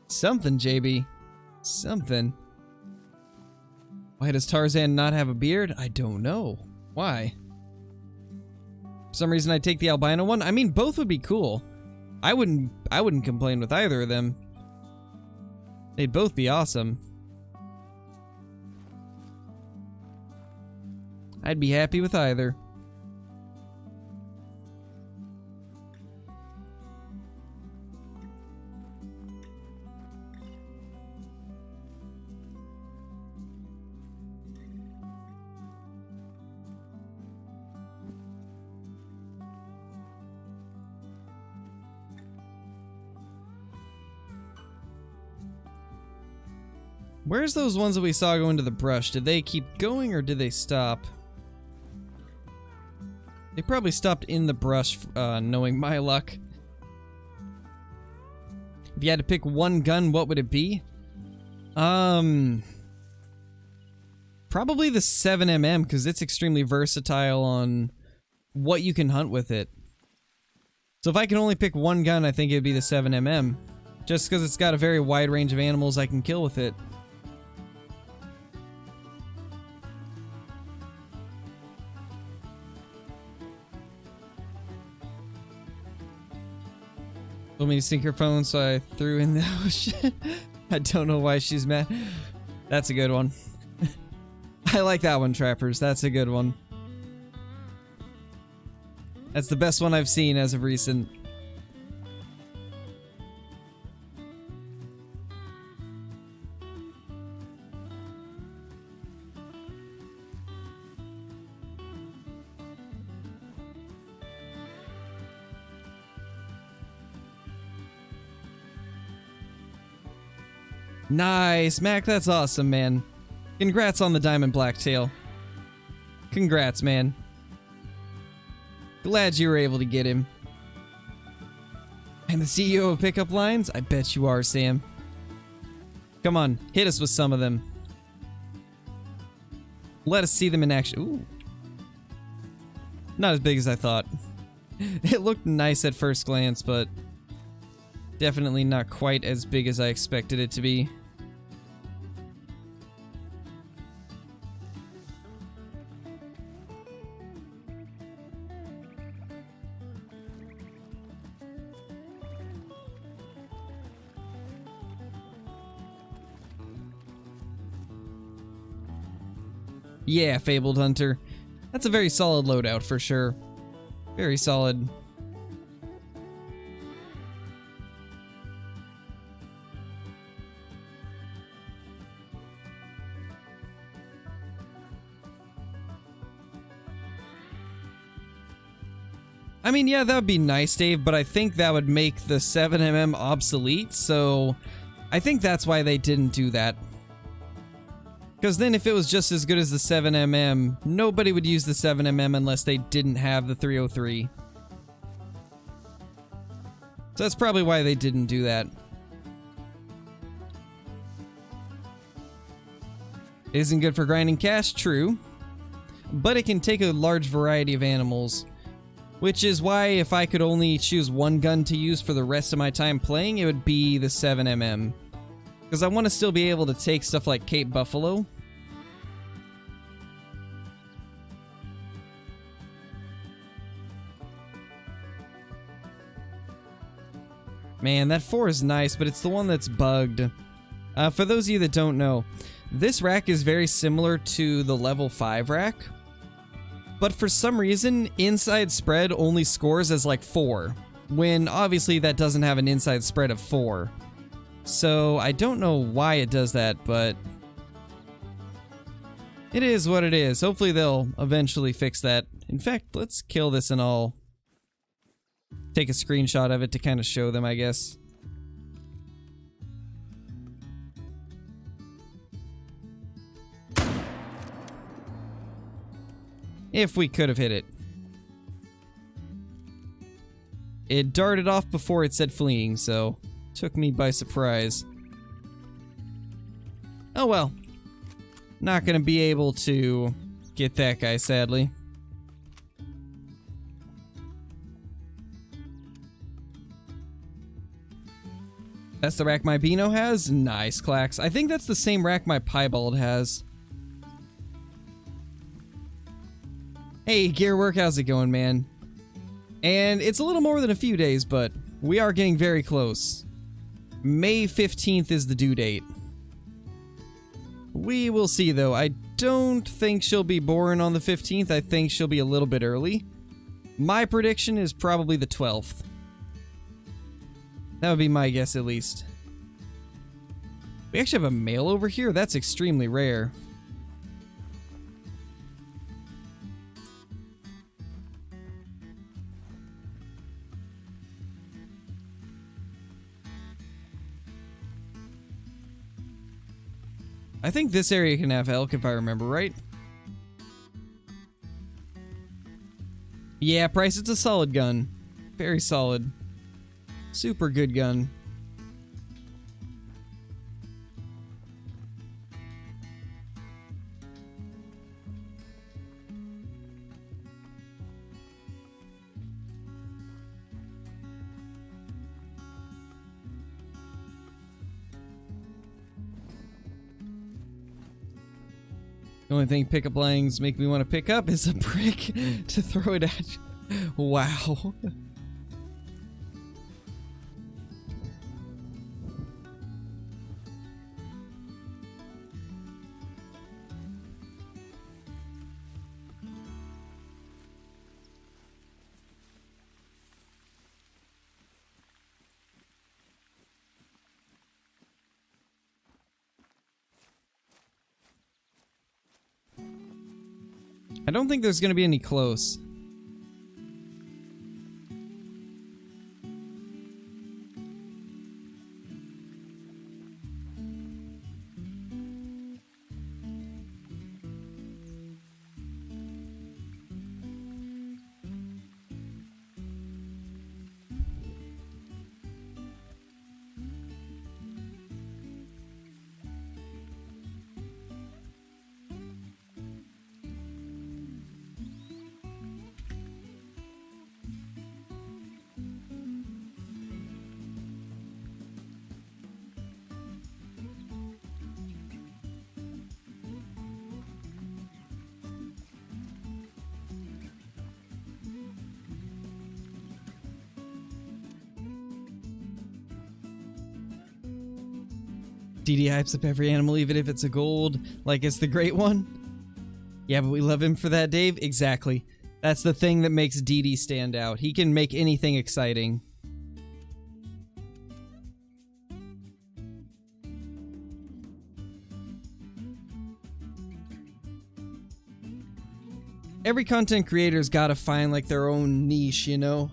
Something, JB. Something. Why does Tarzan not have a beard? I don't know. Why? For some reason I'd take the albino one. I mean, both would be cool. I wouldn't complain with either of them. They'd both be awesome. I'd be happy with either. Where's those ones that we saw go into the brush? Did they keep going or did they stop? They probably stopped in the brush, knowing my luck. If you had to pick one gun, what would it be? Probably the 7mm, because it's extremely versatile on what you can hunt with it. So if I can only pick one gun, I think it'd be the 7mm. Just because it's got a very wide range of animals I can kill with it. Told me to sync her phone, so I threw in the ocean. I don't know why she's mad. That's a good one. I like that one, Trappers. That's a good one. That's the best one I've seen as of recent. Nice, Mac, that's awesome, man. Congrats on the diamond blacktail. Congrats, man. Glad you were able to get him. And the CEO of Pickup Lines? I bet you are, Sam. Come on, hit us with some of them. Let us see them in action. Ooh. Not as big as I thought. It looked nice at first glance, but definitely not quite as big as I expected it to be. Yeah, Fabled Hunter. That's a very solid loadout for sure. Very solid. I mean, yeah, that would be nice, Dave, but I think that would make the 7mm obsolete, so I think that's why they didn't do that. Because then if it was just as good as the 7mm, nobody would use the 7mm unless they didn't have the 303. So that's probably why they didn't do that. It isn't good for grinding cash, true. But it can take a large variety of animals. Which is why if I could only choose one gun to use for the rest of my time playing, it would be the 7mm. Because I want to still be able to take stuff like Cape Buffalo. Man, that 4 is nice, but it's the one that's bugged. For those of you that don't know, this rack is very similar to the level 5 rack. But for some reason, inside spread only scores as like 4. When obviously that doesn't have an inside spread of 4. So I don't know why it does that, but it is what it is. Hopefully they'll eventually fix that. In fact, let's kill this and I'll take a screenshot of it to kind of show them, I guess. If we could have hit it. It darted off before it said fleeing, so took me by surprise. Oh well. Not gonna be able to get that guy, sadly. That's the rack my Beano has? Nice, Clax. I think that's the same rack my Piebald has. Hey, Gearwork, how's it going, man? And it's a little more than a few days, but we are getting very close. May 15th is the due date. We will see, though. I don't think she'll be born on the 15th. I think she'll be a little bit early. My prediction is probably the 12th. That would be my guess, at least. We actually have a male over here? That's extremely rare. I think this area can have elk if I remember right. Yeah, Price, it's a solid gun. Very solid. Super good gun. The only thing pickup lines make me want to pick up is a brick to throw it at you. Wow. I don't think there's going to be any close. DD hypes up every animal, even if it's a gold, like it's the great one. Yeah, but we love him for that, Dave. Exactly. That's the thing that makes DD stand out. He can make anything exciting. Every content creator's gotta find like their own niche, you know?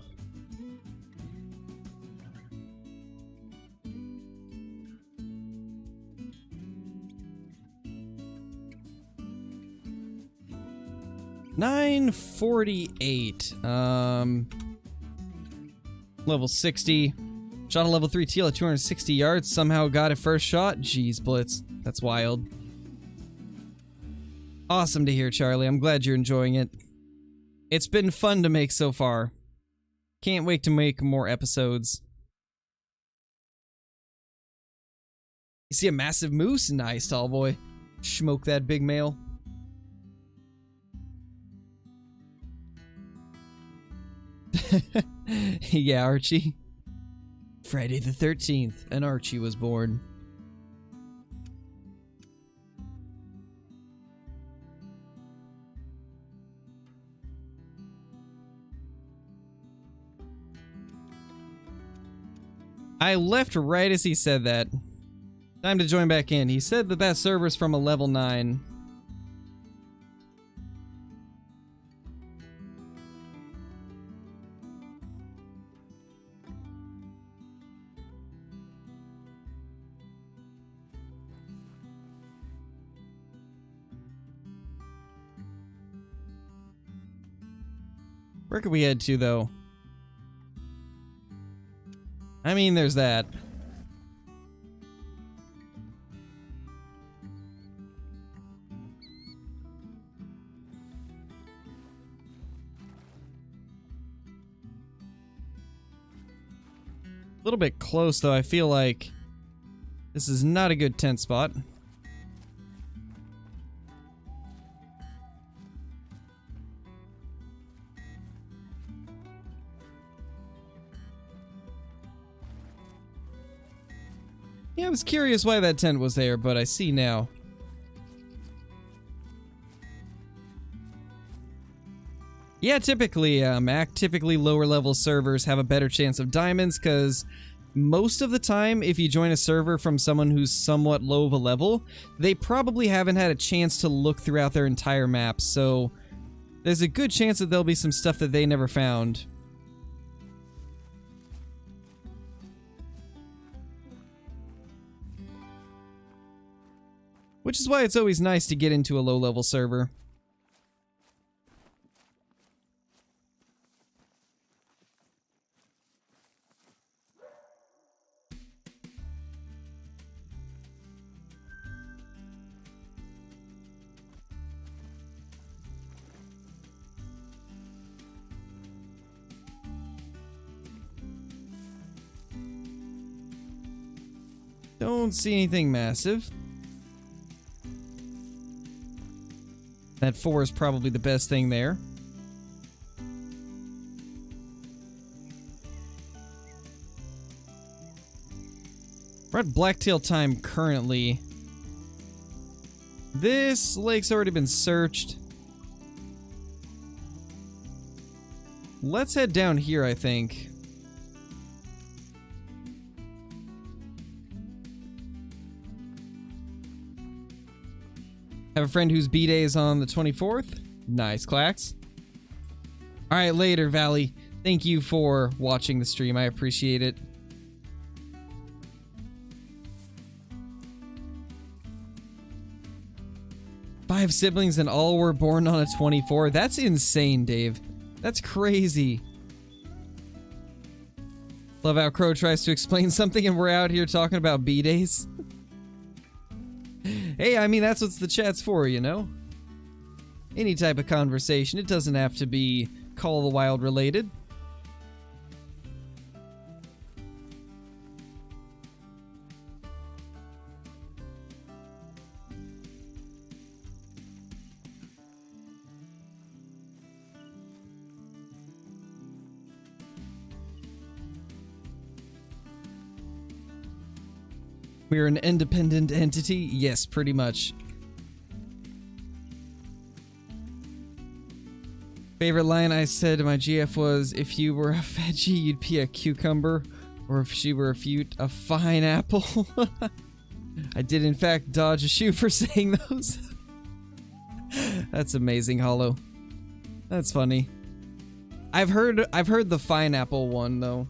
$948. Level 60. Shot a level 3 teal at 260 yards. Somehow got it first shot. Jeez, Blitz. That's wild. Awesome to hear, Charlie. I'm glad you're enjoying it. It's been fun to make so far. Can't wait to make more episodes. You see a massive moose? Nice, tall boy. Smoke that big male. Yeah, Archie. Friday the 13th, and Archie was born. I left right as he said that. Time to join back in. He said that server's from a level 9. Where could we head to, though? I mean, there's that. A little bit close, though. I feel like this is not a good tent spot. Yeah, I was curious why that tent was there, but I see now. Yeah, typically, Mac, typically lower level servers have a better chance of diamonds, because most of the time, if you join a server from someone who's somewhat low of a level, they probably haven't had a chance to look throughout their entire map, so there's a good chance that there'll be some stuff that they never found. Which is why it's always nice to get into a low-level server. Don't see anything massive. That 4 is probably the best thing there. We're at blacktail time currently. This lake's already been searched. Let's head down here, I think. Have a friend whose B-Day is on the 24th. Nice, Clax. Alright, later, Valley. Thank you for watching the stream. I appreciate it. Five siblings and all were born on a 24. That's insane, Dave. That's crazy. Love how Crow tries to explain something and we're out here talking about B-Days. Hey, I mean, that's what the chat's for, you know? Any type of conversation. It doesn't have to be Call of the Wild related. We're an independent entity? Yes, pretty much. Favorite line I said to my GF was, if you were a veggie, you'd be a cucumber. Or if she were a fruit, a fine apple. I did in fact dodge a shoe for saying those. That's amazing, Hollow. That's funny. I've heard the fine apple one, though.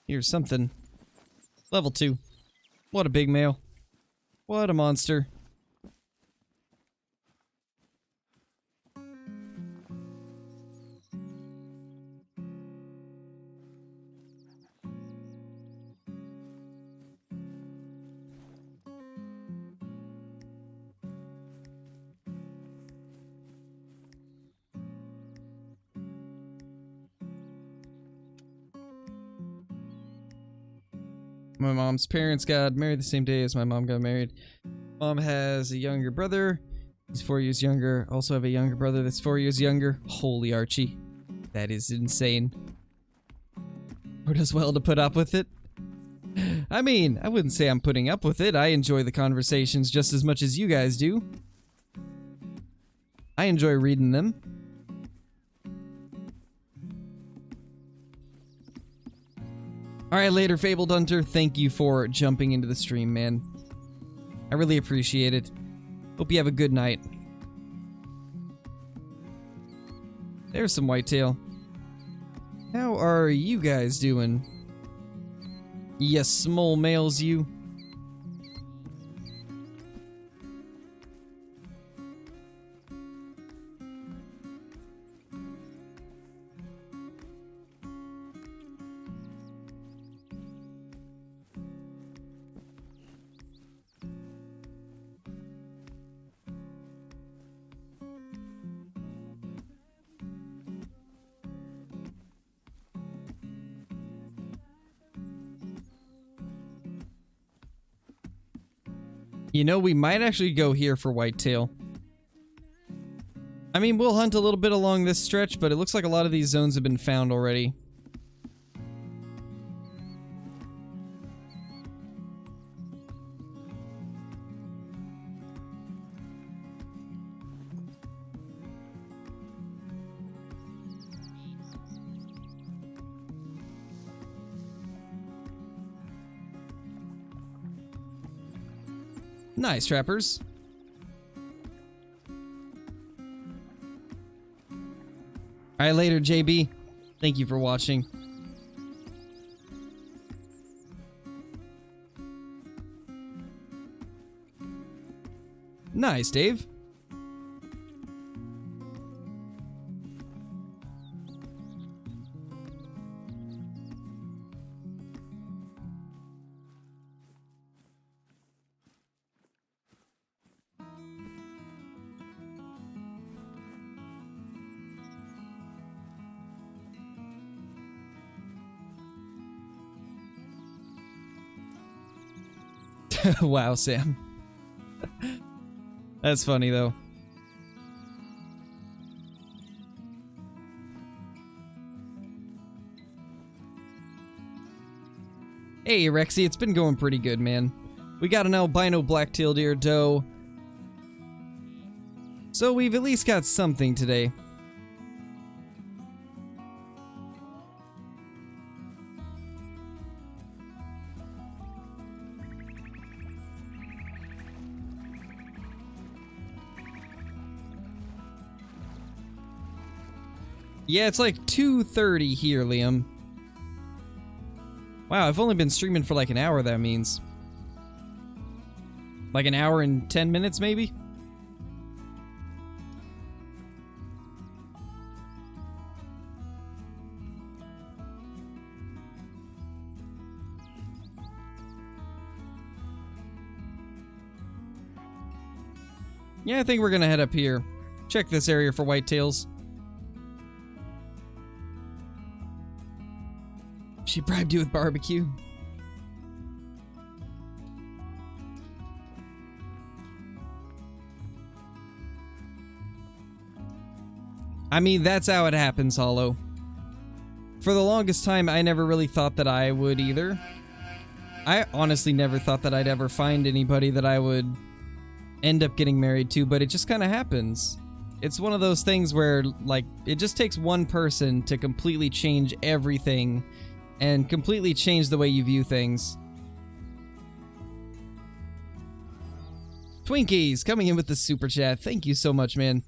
Here's something. Level 2. What a big male. What a monster. My mom's parents got married the same day as my mom got married. Mom has a younger brother. He's 4 years younger. Also have a younger brother that's 4 years younger. Holy Archie. That is insane. Or does well to put up with it. I mean, I wouldn't say I'm putting up with it. I enjoy the conversations just as much as you guys do. I enjoy reading them. Alright, later, Fabled Hunter. Thank you for jumping into the stream, man. I really appreciate it. Hope you have a good night. There's some whitetail. How are you guys doing? Yes, small males, you. You know, we might actually go here for whitetail. I mean, we'll hunt a little bit along this stretch, but it looks like a lot of these zones have been found already. Nice, trappers. Alright, later, JB. Thank you for watching. Nice, Dave. Wow, Sam. That's funny, though. Hey, Rexy, it's been going pretty good, man. We got an albino black-tailed deer doe. So we've at least got something today. Yeah, it's like 2:30 here, Liam. Wow, I've only been streaming for like an hour, that means. Like an hour and 10 minutes, maybe? Yeah, I think we're gonna head up here. Check this area for whitetails. She bribed you with barbecue. I mean, that's how it happens, Hollow. For the longest time, I never really thought that I would either. I honestly never thought that I'd ever find anybody that I would end up getting married to, but it just kind of happens. It's one of those things where, like, it just takes one person to completely change everything and completely change the way you view things. Twinkies coming in with the super chat. Thank you so much, man.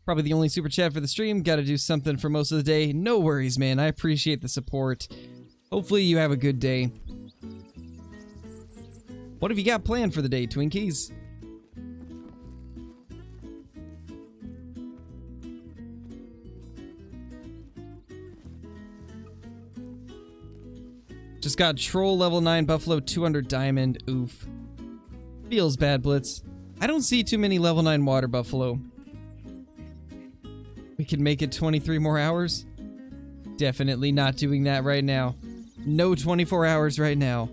Probably the only super chat for the stream. Gotta do something for most of the day. No worries, man. I appreciate the support. Hopefully you have a good day. What have you got planned for the day, Twinkies? Just got Troll level 9 Buffalo 200 Diamond. Oof. Feels bad, Blitz. I don't see too many level 9 Water Buffalo. We can make it 23 more hours? Definitely not doing that right now. No 24 hours right now.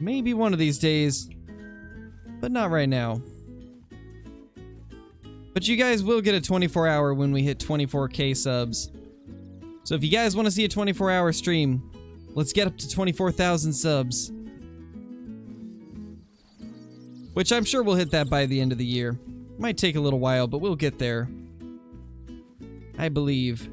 Maybe one of these days, but not right now. But you guys will get a 24-hour when we hit 24k subs. So if you guys want to see a 24-hour stream, let's get up to 24,000 subs. Which I'm sure we'll hit that by the end of the year. Might take a little while, but we'll get there. I believe.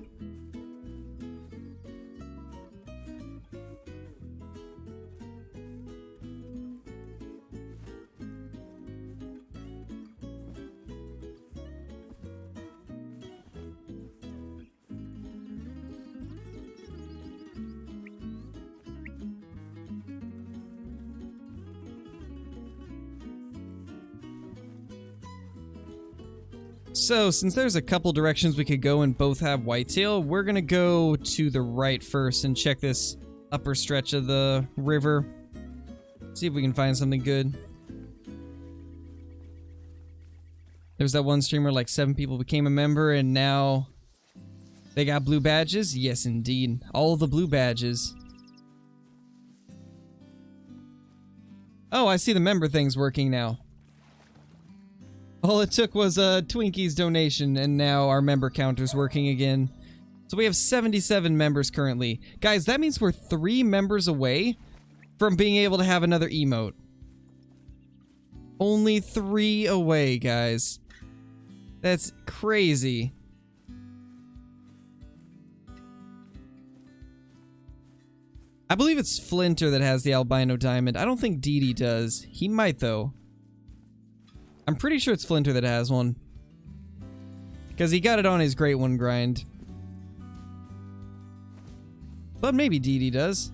So, since there's a couple directions we could go and both have whitetail, we're gonna go to the right first and check this upper stretch of the river. See if we can find something good. There's that one streamer, like 7 people became a member and now they got blue badges? Yes, indeed. All the blue badges. Oh, I see the member thing's working now. All it took was a Twinkies donation, and now our member counter's working again. So we have 77 members currently. Guys, that means we're 3 members away from being able to have another emote. Only 3 away, guys. That's crazy. I believe it's Flinter that has the albino diamond. I don't think Dee Dee does. He might, though. I'm pretty sure it's Flinter that has one. Because he got it on his Great One grind. But maybe Dee Dee does.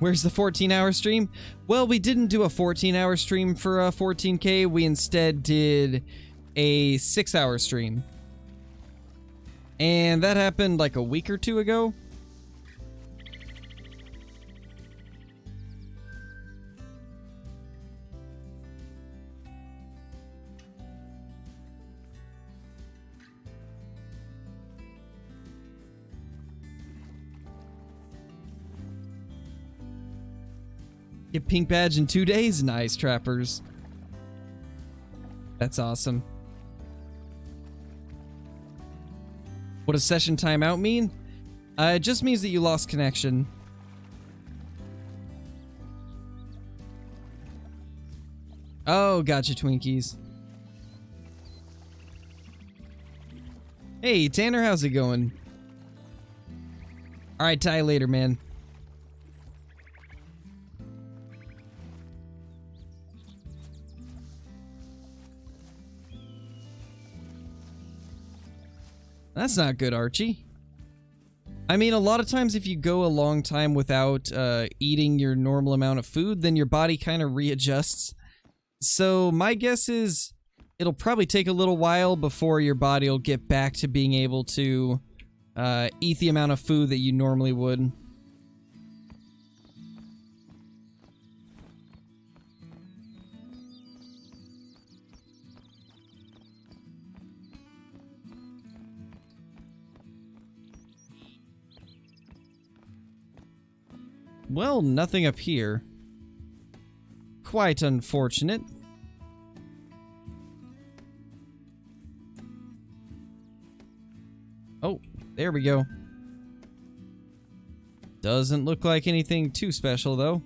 Where's the 14-hour stream? Well, we didn't do a 14-hour stream for 14K. We instead did a 6-hour stream. And that happened like a week or 2 ago. Get pink badge in 2 days? Nice, trappers. That's awesome. What does session timeout mean? It just means that you lost connection. Oh, gotcha, Twinkies. Hey, Tanner, how's it going? Alright, Ty, later, man. That's not good, Archie. I mean, a lot of times if you go a long time without eating your normal amount of food, then your body kind of readjusts. So my guess is it'll probably take a little while before your body will get back to being able to eat the amount of food that you normally would. Well, nothing up here. Quite unfortunate. Oh, there we go. Doesn't look like anything too special, though.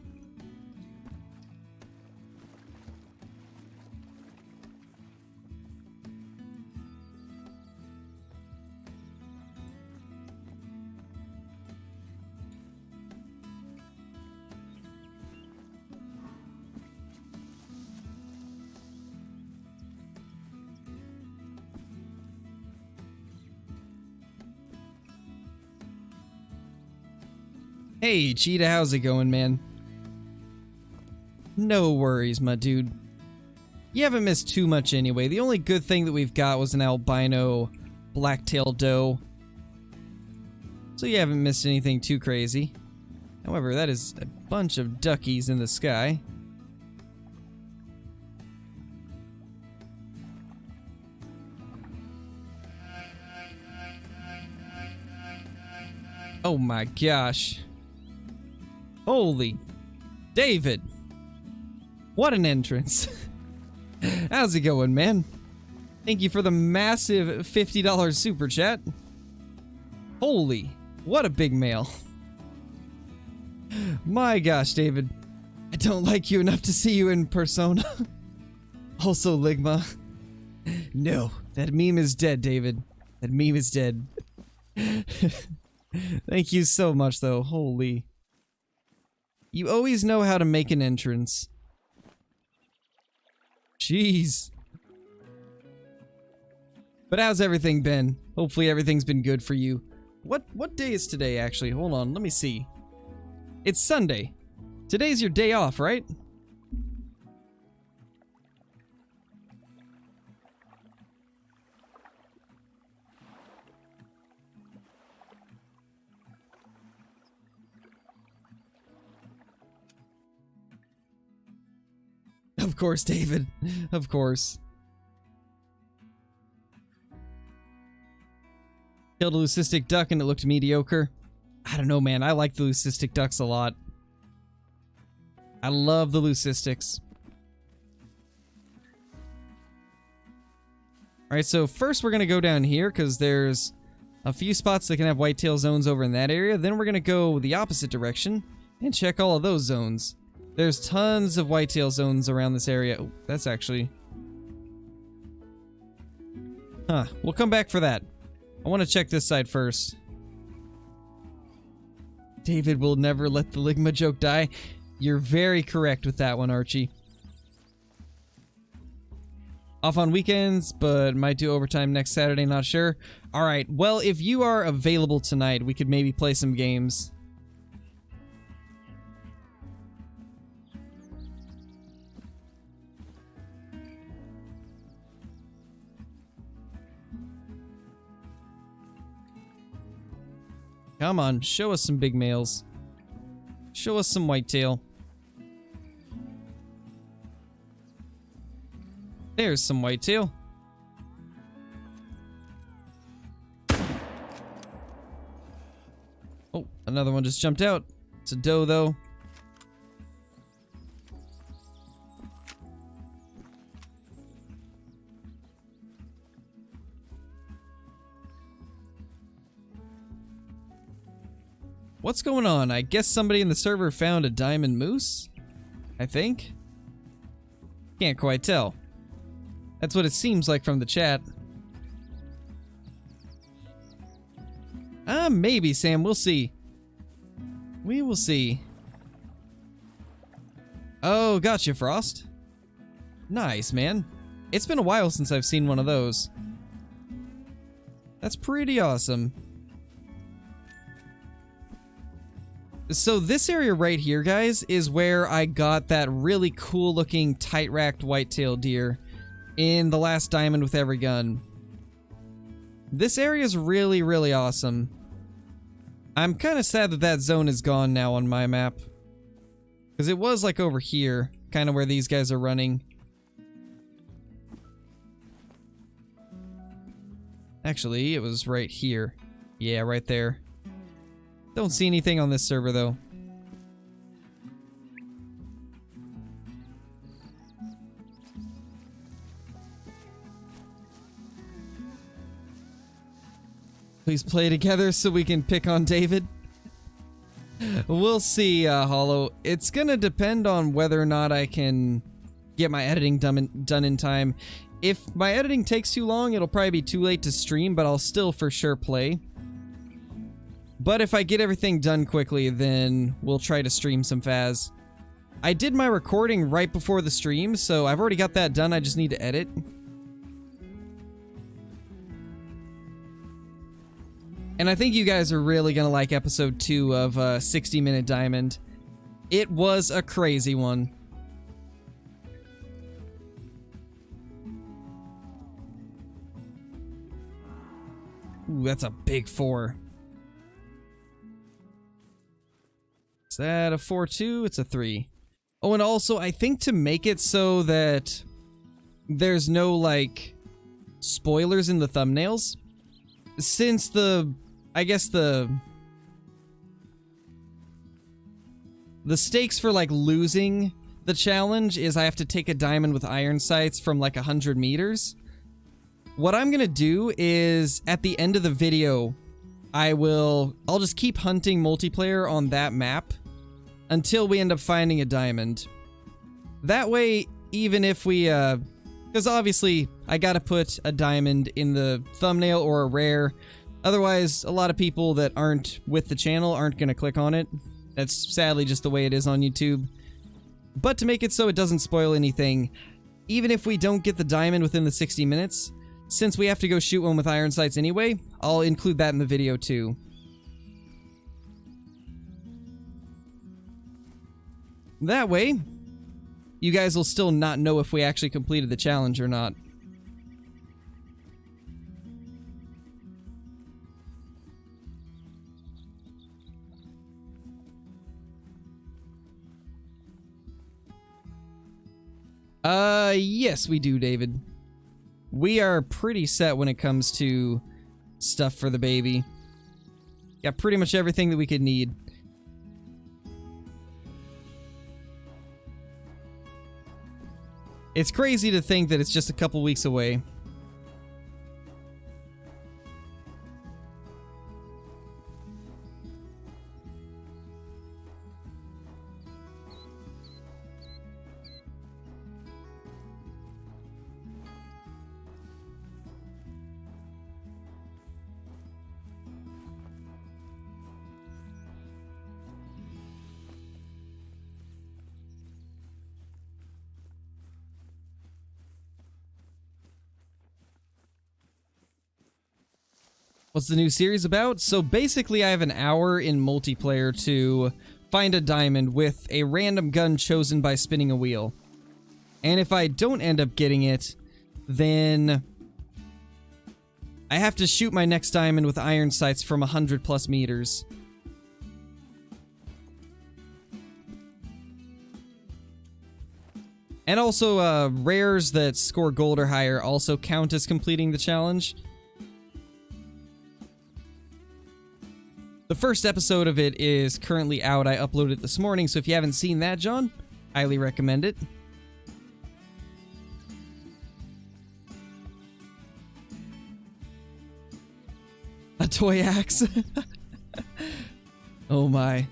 Hey, Cheetah, how's it going, man? No worries, my dude. You haven't missed too much anyway. The only good thing that we've got was an albino black-tailed doe. So you haven't missed anything too crazy. However, that is a bunch of duckies in the sky. Oh my gosh. Holy David. What an entrance. How's it going, man? Thank you for the massive $50 super chat. Holy, what a big mail. My gosh, David. I don't like you enough to see you in persona. Also, Ligma. No, that meme is dead, David. That meme is dead. Thank you so much, though. Holy. You always know how to make an entrance. Jeez. But how's everything been? Hopefully everything's been good for you. What day is today, actually? Hold on, let me see. It's Sunday. Today's your day off, right? Of course, David. Of course. Killed a leucistic duck and it looked mediocre. I don't know, man. I like the leucistic ducks a lot. I love the leucistics. Alright, so first we're going to go down here because there's a few spots that can have whitetail zones over in that area. Then we're going to go the opposite direction and check all of those zones. There's tons of whitetail zones around this area. Oh, that's actually... Huh, we'll come back for that. I want to check this side first. David will never let the Ligma joke die. You're very correct with that one, Archie. Off on weekends, but might do overtime next Saturday, not sure. Alright, well, if you are available tonight, we could maybe play some games. Come on, show us some big males. Show us some whitetail. There's some whitetail. Oh, another one just jumped out. It's a doe, though. What's going on? I guess somebody in the server found a diamond moose? I think? Can't quite tell. That's what it seems like from the chat. Maybe, Sam. We'll see. We will see. Oh, gotcha, Frost. Nice, man. It's been a while since I've seen one of those. That's pretty awesome. So this area right here, guys, is where I got that really cool looking tight-racked whitetail deer in the last diamond with every gun. This area is really, really awesome. I'm kind of sad that that zone is gone now on my map. Because it was like over here, kind of where these guys are running. Actually, it was right here. Yeah, right there. Don't see anything on this server, though. Please play together so we can pick on David. We'll see, Hollow. It's gonna depend on whether or not I can get my editing done in time. If my editing takes too long, it'll probably be too late to stream, but I'll still for sure play. But if I get everything done quickly, then we'll try to stream some Faz. I did my recording right before the stream, so I've already got that done. I just need to edit. And I think you guys are really gonna like episode 2 of 60 Minute Diamond. It was a crazy one. Ooh, that's a big 4. Is that a 4-2? It's a 3. Oh, and also, I think to make it so that there's no, like, spoilers in the thumbnails, since I guess the stakes for, like, losing the challenge is I have to take a diamond with iron sights from, like, 100 meters. What I'm gonna do is, at the end of the video, I'll just keep hunting multiplayer on that map until we end up finding a diamond. That way, even if we, because obviously, I gotta put a diamond in the thumbnail or a rare. Otherwise, a lot of people that aren't with the channel aren't gonna click on it. That's sadly just the way it is on YouTube. But to make it so it doesn't spoil anything, even if we don't get the diamond within the 60 minutes, since we have to go shoot one with iron sights anyway, I'll include that in the video too. That way, you guys will still not know if we actually completed the challenge or not. Yes we do, David. We are pretty set when it comes to stuff for the baby. Got pretty much everything that we could need. It's crazy to think that it's just a couple weeks away. What's the new series about? So basically I have an hour in multiplayer to find a diamond with a random gun chosen by spinning a wheel. And if I don't end up getting it, then I have to shoot my next diamond with iron sights from 100+ meters. And also, rares that score gold or higher also count as completing the challenge. The first episode of it is currently out. I uploaded it this morning, so if you haven't seen that, John, highly recommend it. A toy axe. Oh my.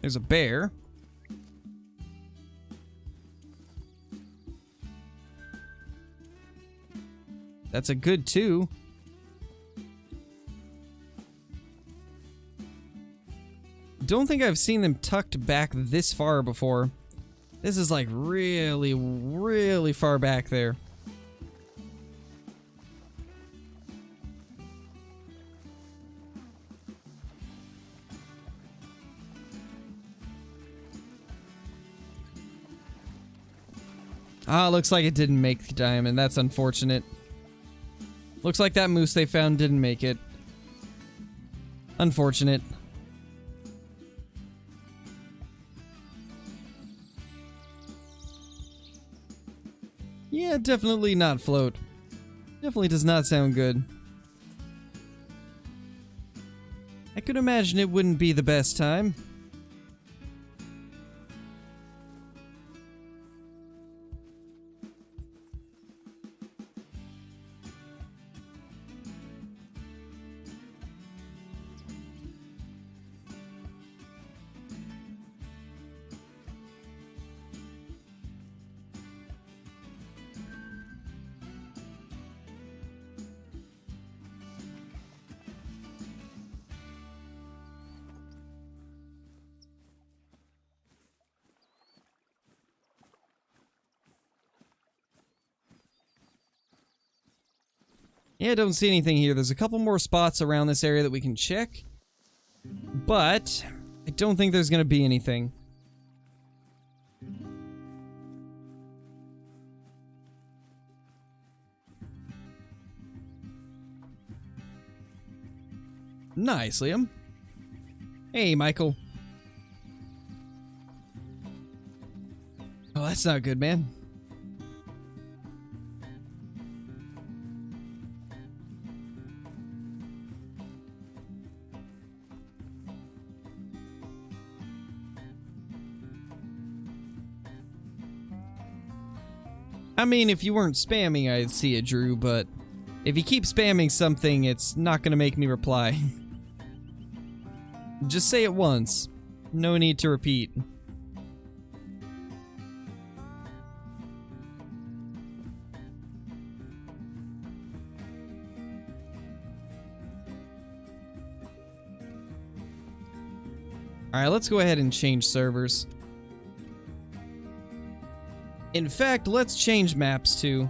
There's a bear. That's a good 2. Don't think I've seen them tucked back this far before. This is like really, really far back there. Ah, looks like it didn't make the diamond. That's unfortunate. Looks like that moose they found didn't make it. Unfortunate. Yeah, definitely not float. Definitely does not sound good. I could imagine it wouldn't be the best time. Yeah, I don't see anything here. There's a couple more spots around this area that we can check, but I don't think there's going to be anything. Nice, Liam. Hey, Michael. Oh, that's not good, man. I mean, if you weren't spamming, I'd see it, Drew, but if you keep spamming something, it's not gonna make me reply. Just say it once. No need to repeat. Alright, let's go ahead and change servers. In fact, let's change maps too.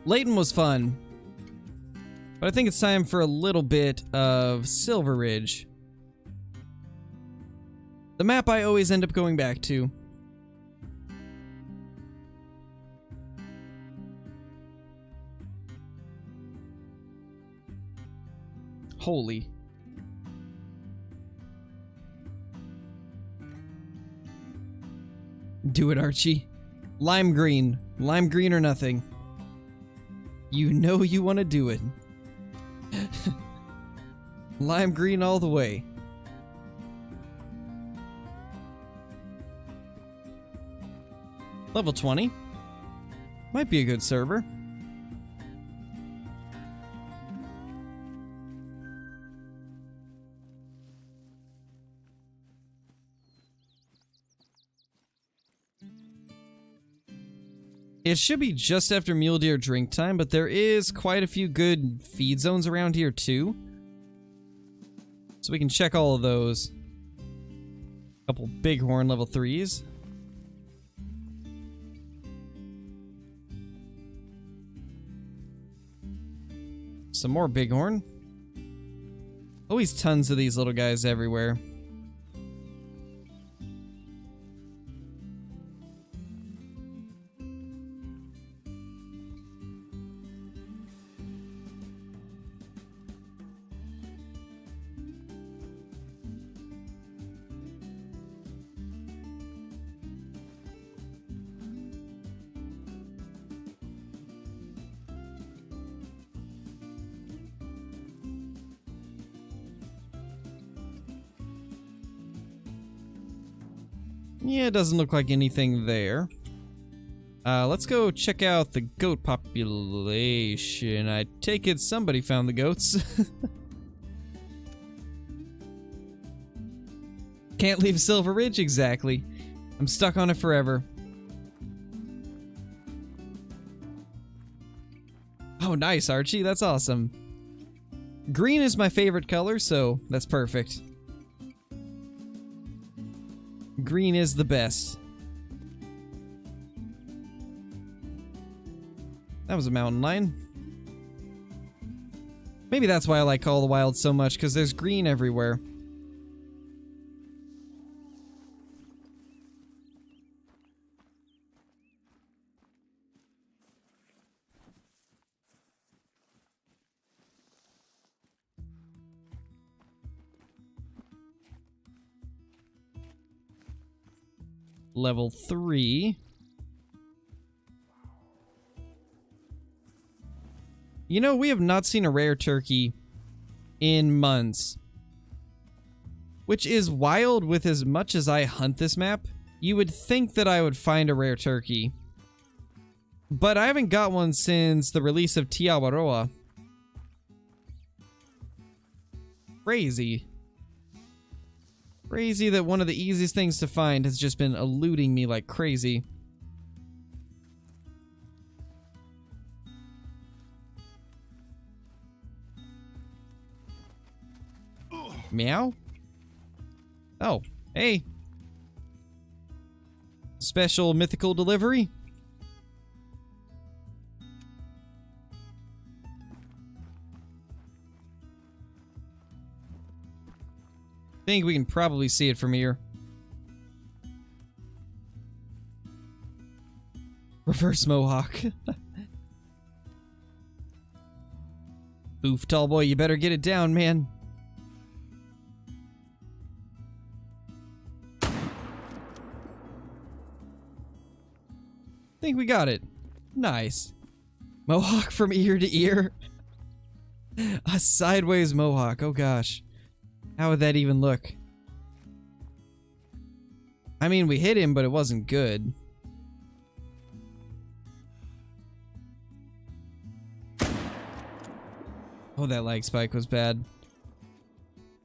Layton was fun, but I think it's time for a little bit of Silver Ridge. The map I always end up going back to. Holy. Do it, Archie. Lime green. Lime green or nothing. You know you want to do it. Lime green all the way. Level 20. Might be a good server. It should be just after mule deer drink time, but there is quite a few good feed zones around here too. So we can check all of those. Couple bighorn level 3s. Some more bighorn. Always tons of these little guys everywhere. Yeah, it doesn't look like anything there. Let's go check out the goat population. I take it somebody found the goats. Can't leave Silver Ridge, exactly. I'm stuck on it forever. Oh, nice, Archie. That's awesome. Green is my favorite color, so that's perfect. Green is the best. That was a mountain lion. Maybe that's why I like Call of the Wild so much, because there's green everywhere. Level 3. You know, we have not seen a rare turkey in months. Which is wild. With as much as I hunt this map, you would think that I would find a rare turkey. But I haven't got one since the release of Tiawaroa. Crazy. Crazy that one of the easiest things to find has just been eluding me like crazy. Meow? Oh, hey. Special mythical delivery? Think we can probably see it from here. Reverse mohawk. Oof, tall boy, you better get it down, man. Think we got it. Nice. Mohawk from ear to ear. A sideways mohawk, oh gosh. How would that even look? I mean, we hit him, but it wasn't good. Oh, that lag spike was bad.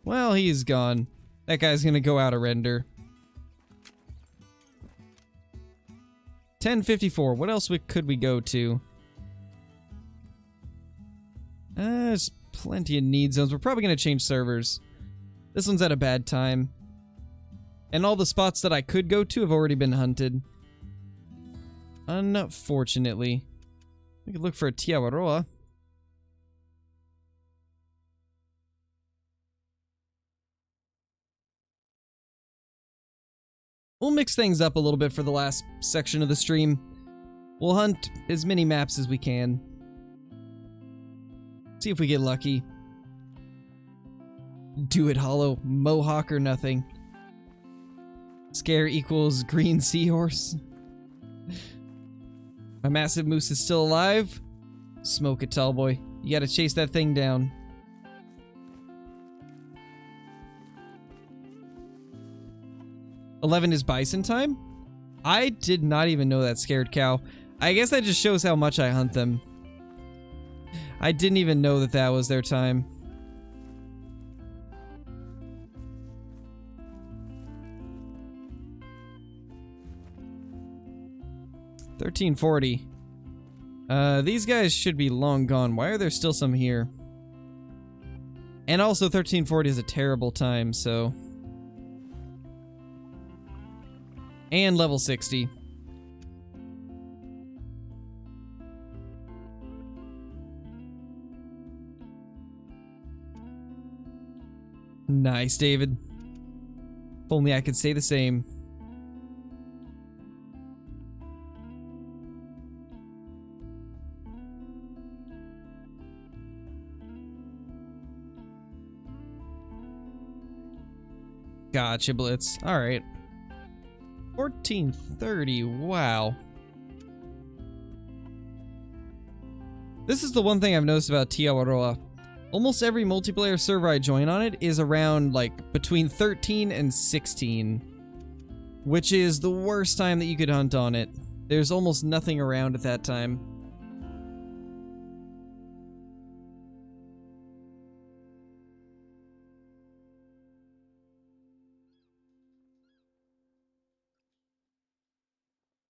Well, he's gone. That guy's gonna go out of render. 1054. What else could we go to? There's plenty of need zones. We're probably gonna change servers. This one's at a bad time. And all the spots that I could go to have already been hunted. Unfortunately. We could look for a Tiawaroa. We'll mix things up a little bit for the last section of the stream. We'll hunt as many maps as we can. See if we get lucky. Do it, Hollow. Mohawk or nothing. Scare equals green seahorse. My massive moose is still alive. Smoke it, tall boy. You gotta chase that thing down. $11 is bison time? I did not even know that, scared cow. I guess that just shows how much I hunt them. I didn't even know that that was their time. $13.40. These guys should be long gone. Why are there still some here? And also $13.40 is a terrible time, so... And level 60. Nice, David. If only I could say the same. Gotcha, Blitz. Alright. 1430, wow. This is the one thing I've noticed about Tiawaroa. Almost every multiplayer server I join on it is around, like, between 13 and 16. Which is the worst time that you could hunt on it. There's almost nothing around at that time.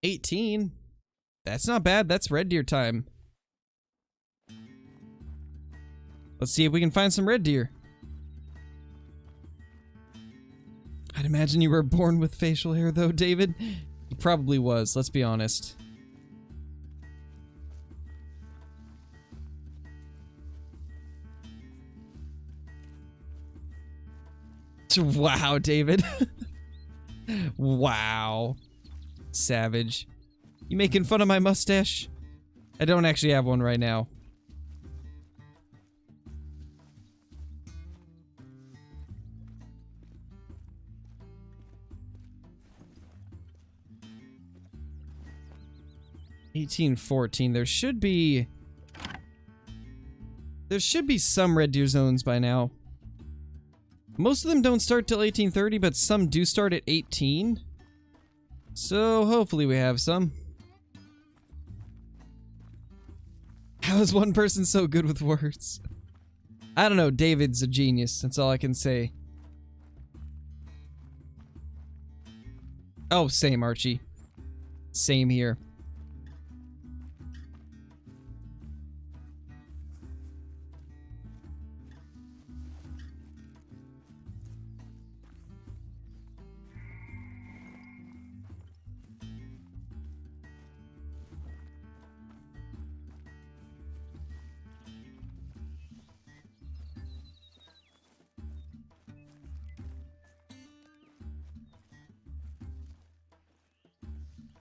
$18? That's not bad, that's red deer time. Let's see if we can find some red deer. I'd imagine you were born with facial hair though, David. He probably was, let's be honest. Wow, David. Wow. Savage. You making fun of my mustache? I don't actually have one right now. $18.14. There should be some red deer zones by now. Most of them don't start till 1830, but some do start at 18. So hopefully we have some. How is one person so good with words? I don't know, David's a genius, that's all I can say. Oh, same, Archie. Same here.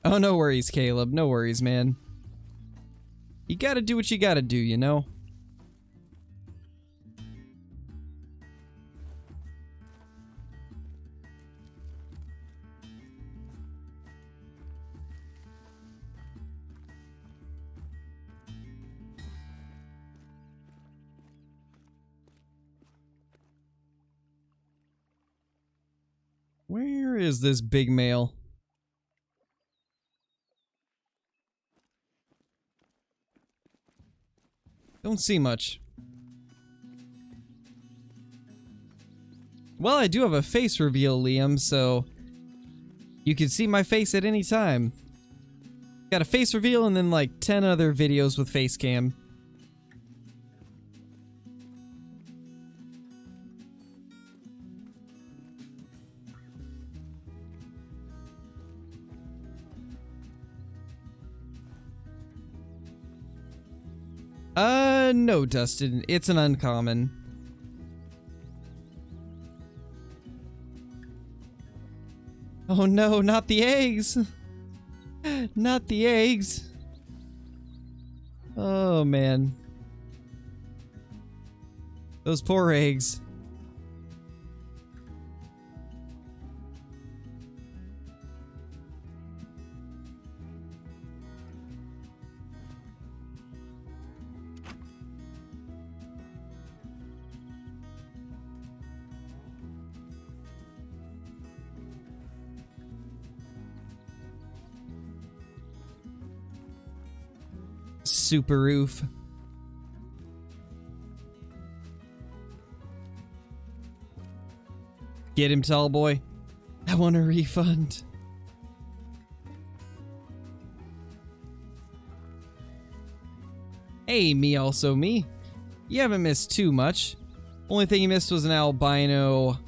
Oh, no worries, Caleb. No worries, man. You gotta do what you gotta do, you know? Where is this big male? Don't see much. Well, I do have a face reveal, Liam, so you can see my face at any time. Got a face reveal and then like 10 other videos with face cam. No, Dustin. It's an uncommon. Oh no, not the eggs! Not the eggs! Oh man. Those poor eggs. Super roof. Get him, tall boy. I want a refund. Hey, me also me. You haven't missed too much. Only thing you missed was an albino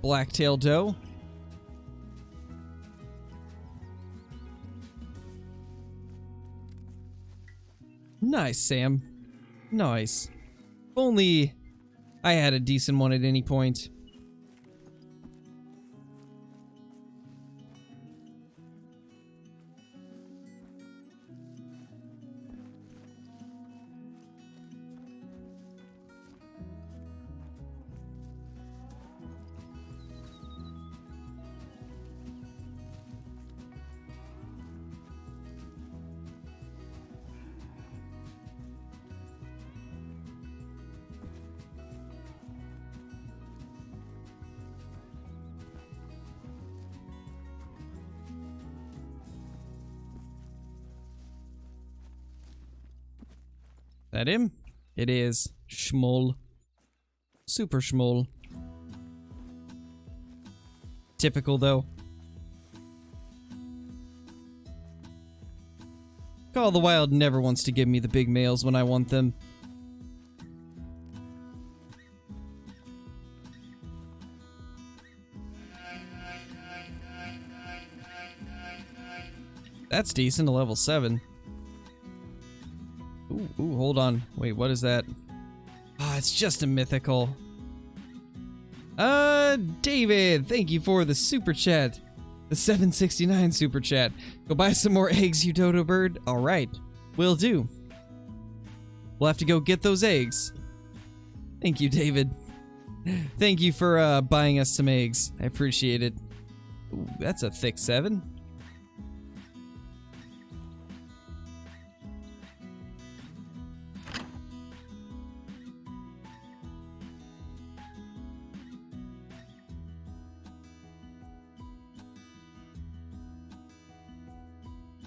black-tailed doe. Nice, Sam. Nice. If only I had a decent one at any point. That him? It is. Schmoll. Super schmoll. Typical, though. Call of the Wild never wants to give me the big males when I want them. That's decent, a level 7. Ooh, hold on. Wait, what is that? Ah, it's just a mythical. David, thank you for the super chat. The 769 super chat. Go buy some more eggs, you dodo bird. Alright, will do. We'll have to go get those eggs. Thank you, David. Thank you for buying us some eggs. I appreciate it. Ooh, that's a thick 7.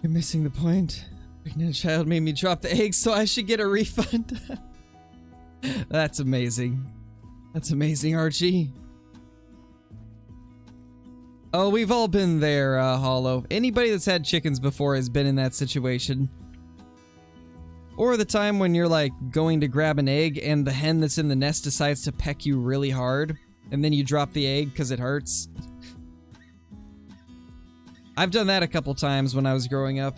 You're missing the point. Pregnant child made me drop the eggs, so I should get a refund. That's amazing. That's amazing, Archie. Oh, we've all been there, Hollow. Anybody that's had chickens before has been in that situation. Or the time when you're, like, going to grab an egg and the hen that's in the nest decides to peck you really hard, and then you drop the egg because it hurts. I've done that a couple times when I was growing up.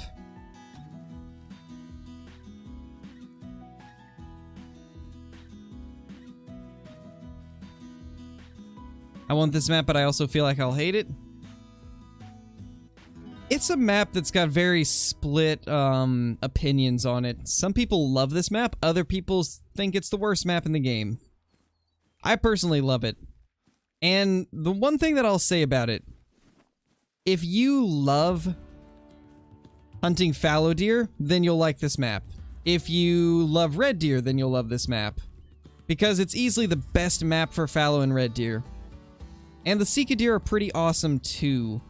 I want this map, but I also feel like I'll hate it. It's a map that's got very split opinions on it. Some people love this map, other people think it's the worst map in the game. I personally love it. And the one thing that I'll say about it, if you love hunting fallow deer, then you'll like this map. If you love red deer, then you'll love this map. Because it's easily the best map for fallow and red deer. And the Sika deer are pretty awesome too.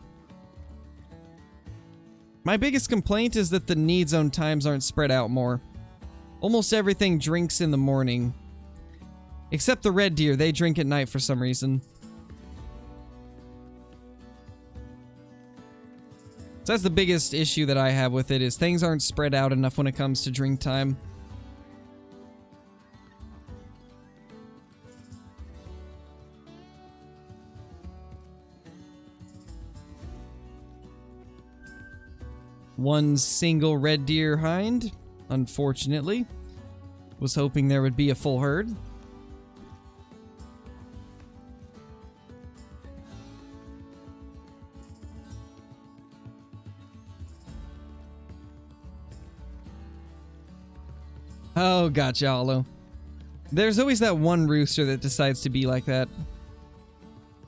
My biggest complaint is that the need zone times aren't spread out more. Almost everything drinks in the morning. Except the red deer, they drink at night for some reason. So that's the biggest issue that I have with it, is things aren't spread out enough when it comes to drink time. One single red deer hind, unfortunately. Was hoping there would be a full herd. Oh, gotcha, Olo. There's always that one rooster that decides to be like that.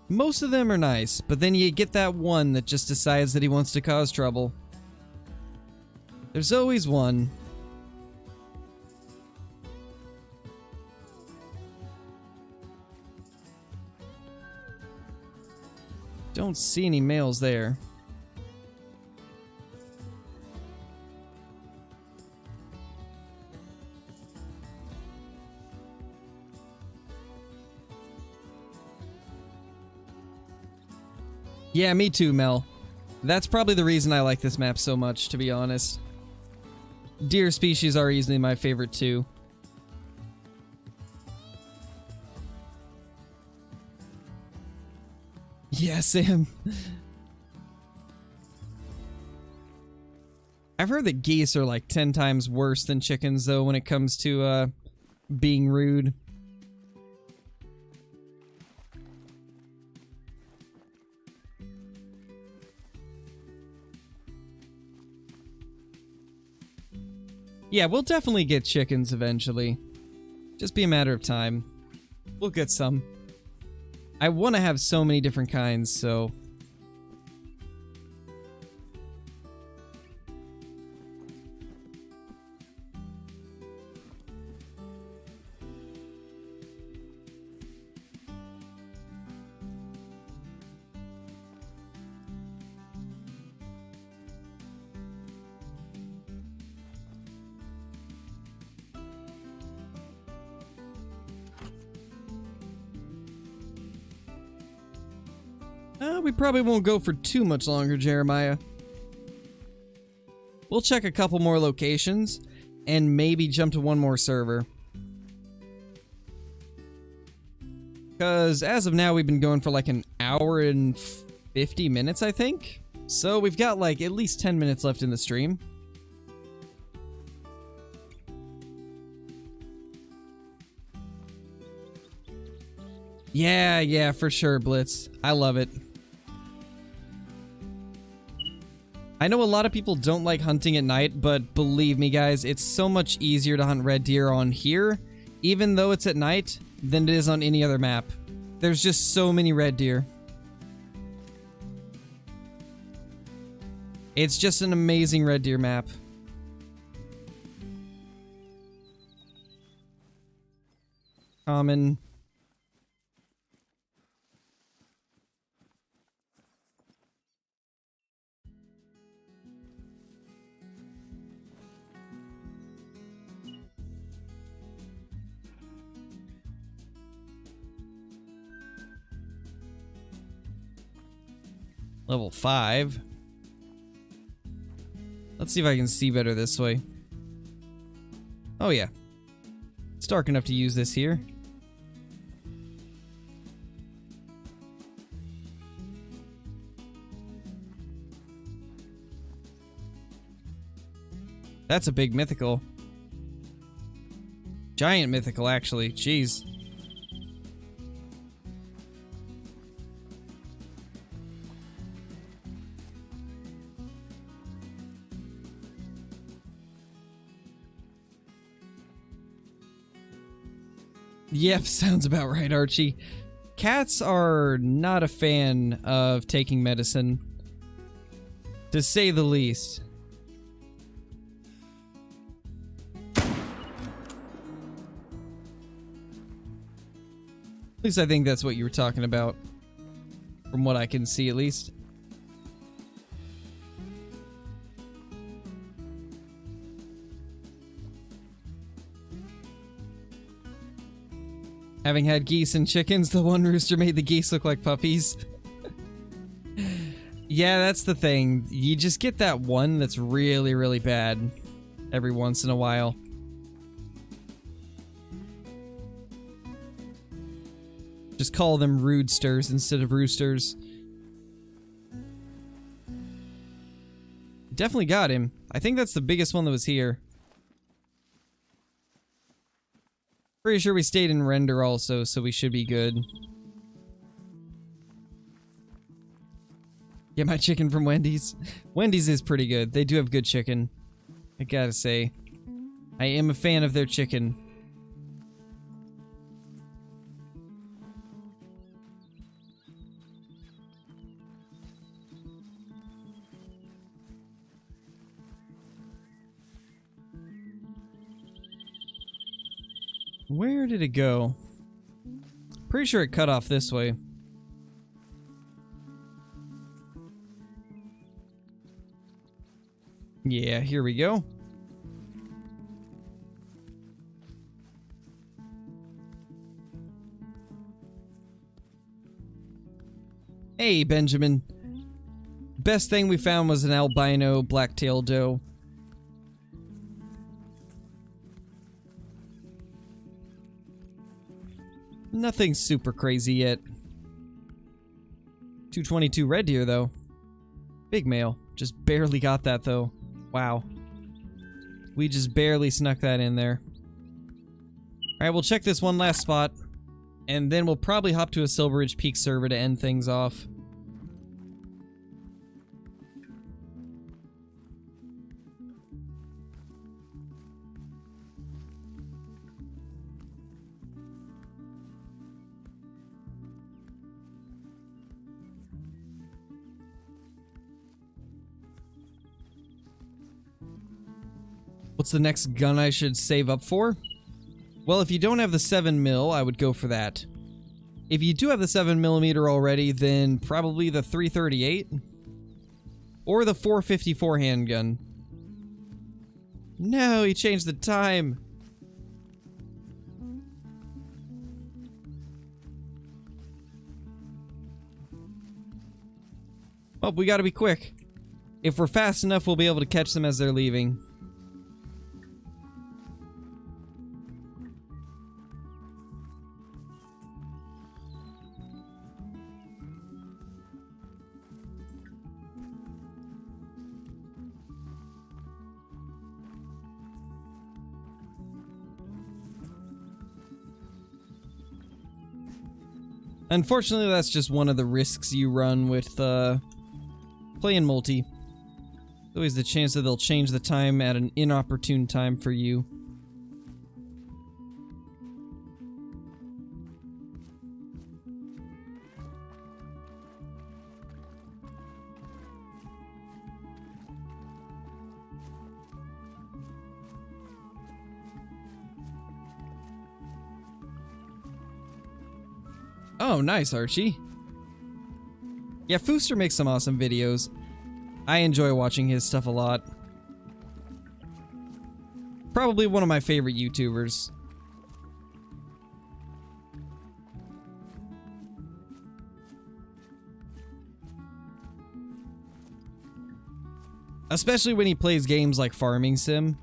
Most of them are nice, but then you get that one that just decides that he wants to cause trouble. There's always one. Don't see any males there. Yeah, me too, Mel. That's probably the reason I like this map so much, to be honest. Deer species are easily my favorite too. Yeah, Sam. I've heard that geese are like 10 times worse than chickens, though, when it comes to being rude. Yeah, we'll definitely get chickens eventually. Just be a matter of time. We'll get some. I want to have so many different kinds, so... we probably won't go for too much longer, Jeremiah. We'll check a couple more locations, and maybe jump to one more server. Because as of now, we've been going for like an hour and 50 minutes, I think. So we've got like at least 10 minutes left in the stream. Yeah, for sure, Blitz. I love it. I know a lot of people don't like hunting at night, but believe me, guys, it's so much easier to hunt red deer on here, even though it's at night, than it is on any other map. There's just so many red deer. It's just an amazing red deer map. Common. Level 5. Let's see if I can see better this way. Oh yeah. It's dark enough to use this here. That's a big mythical. Giant mythical, actually. Jeez. Yep, sounds about right, Archie. Cats are not a fan of taking medicine, to say the least. At least I think that's what you were talking about, from what I can see at least. Having had geese and chickens, the one rooster made the geese look like puppies. Yeah, that's the thing. You just get that one that's really, really bad every once in a while. Just call them rudesters instead of roosters. Definitely got him. I think that's the biggest one that was here. Pretty sure we stayed in render also, so we should be good. Get my chicken from Wendy's. Wendy's is pretty good. They do have good chicken. I gotta say. I am a fan of their chicken. Where did it go? Pretty sure it cut off this way. Yeah, here we go. Hey, Benjamin. Best thing we found was an albino black-tailed doe. Nothing super crazy yet. 222 red deer, though. Big male. Just barely got that, though. Wow. We just barely snuck that in there. Alright, we'll check this one last spot. And then we'll probably hop to a Silver Ridge Peak server to end things off. What's the next gun I should save up for? Well, if you don't have the 7mm, I would go for that. If you do have the 7mm already, then probably the 338 or the 454 handgun. No, he changed the time. Oh, we gotta be quick. If we're fast enough, we'll be able to catch them as they're leaving. Unfortunately, that's just one of the risks you run with playing multi. There's always the chance that they'll change the time at an inopportune time for you. Oh, nice, Archie. Yeah, Fooster makes some awesome videos. I enjoy watching his stuff a lot. Probably one of my favorite YouTubers. Especially when he plays games like Farming Sim.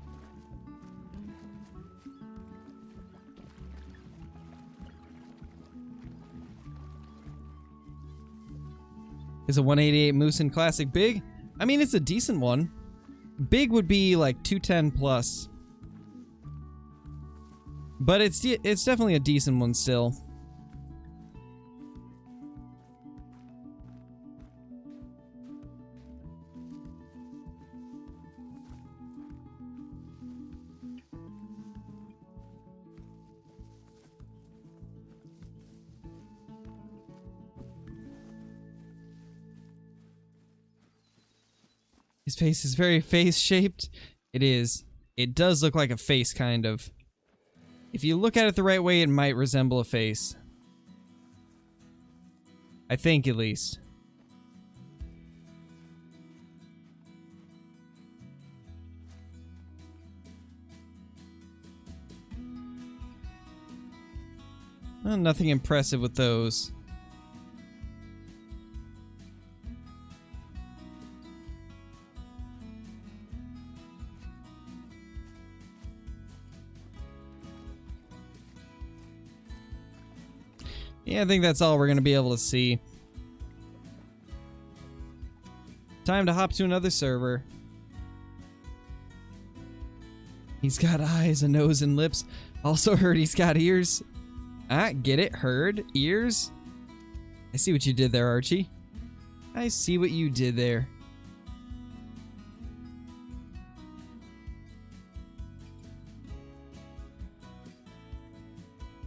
Is a 188 Moose in Classic big? I mean, it's a decent one. Big would be like 210 plus. But it's definitely a decent one still. His face is very face-shaped. It is. It does look like a face, kind of. If you look at it the right way, it might resemble a face. I think, at least. Well, nothing impressive with those. Yeah, I think that's all we're going to be able to see. Time to hop to another server. He's got eyes, a nose, and lips. Also heard he's got ears. Ah, get it? Heard? Ears? I see what you did there, Archie. I see what you did there.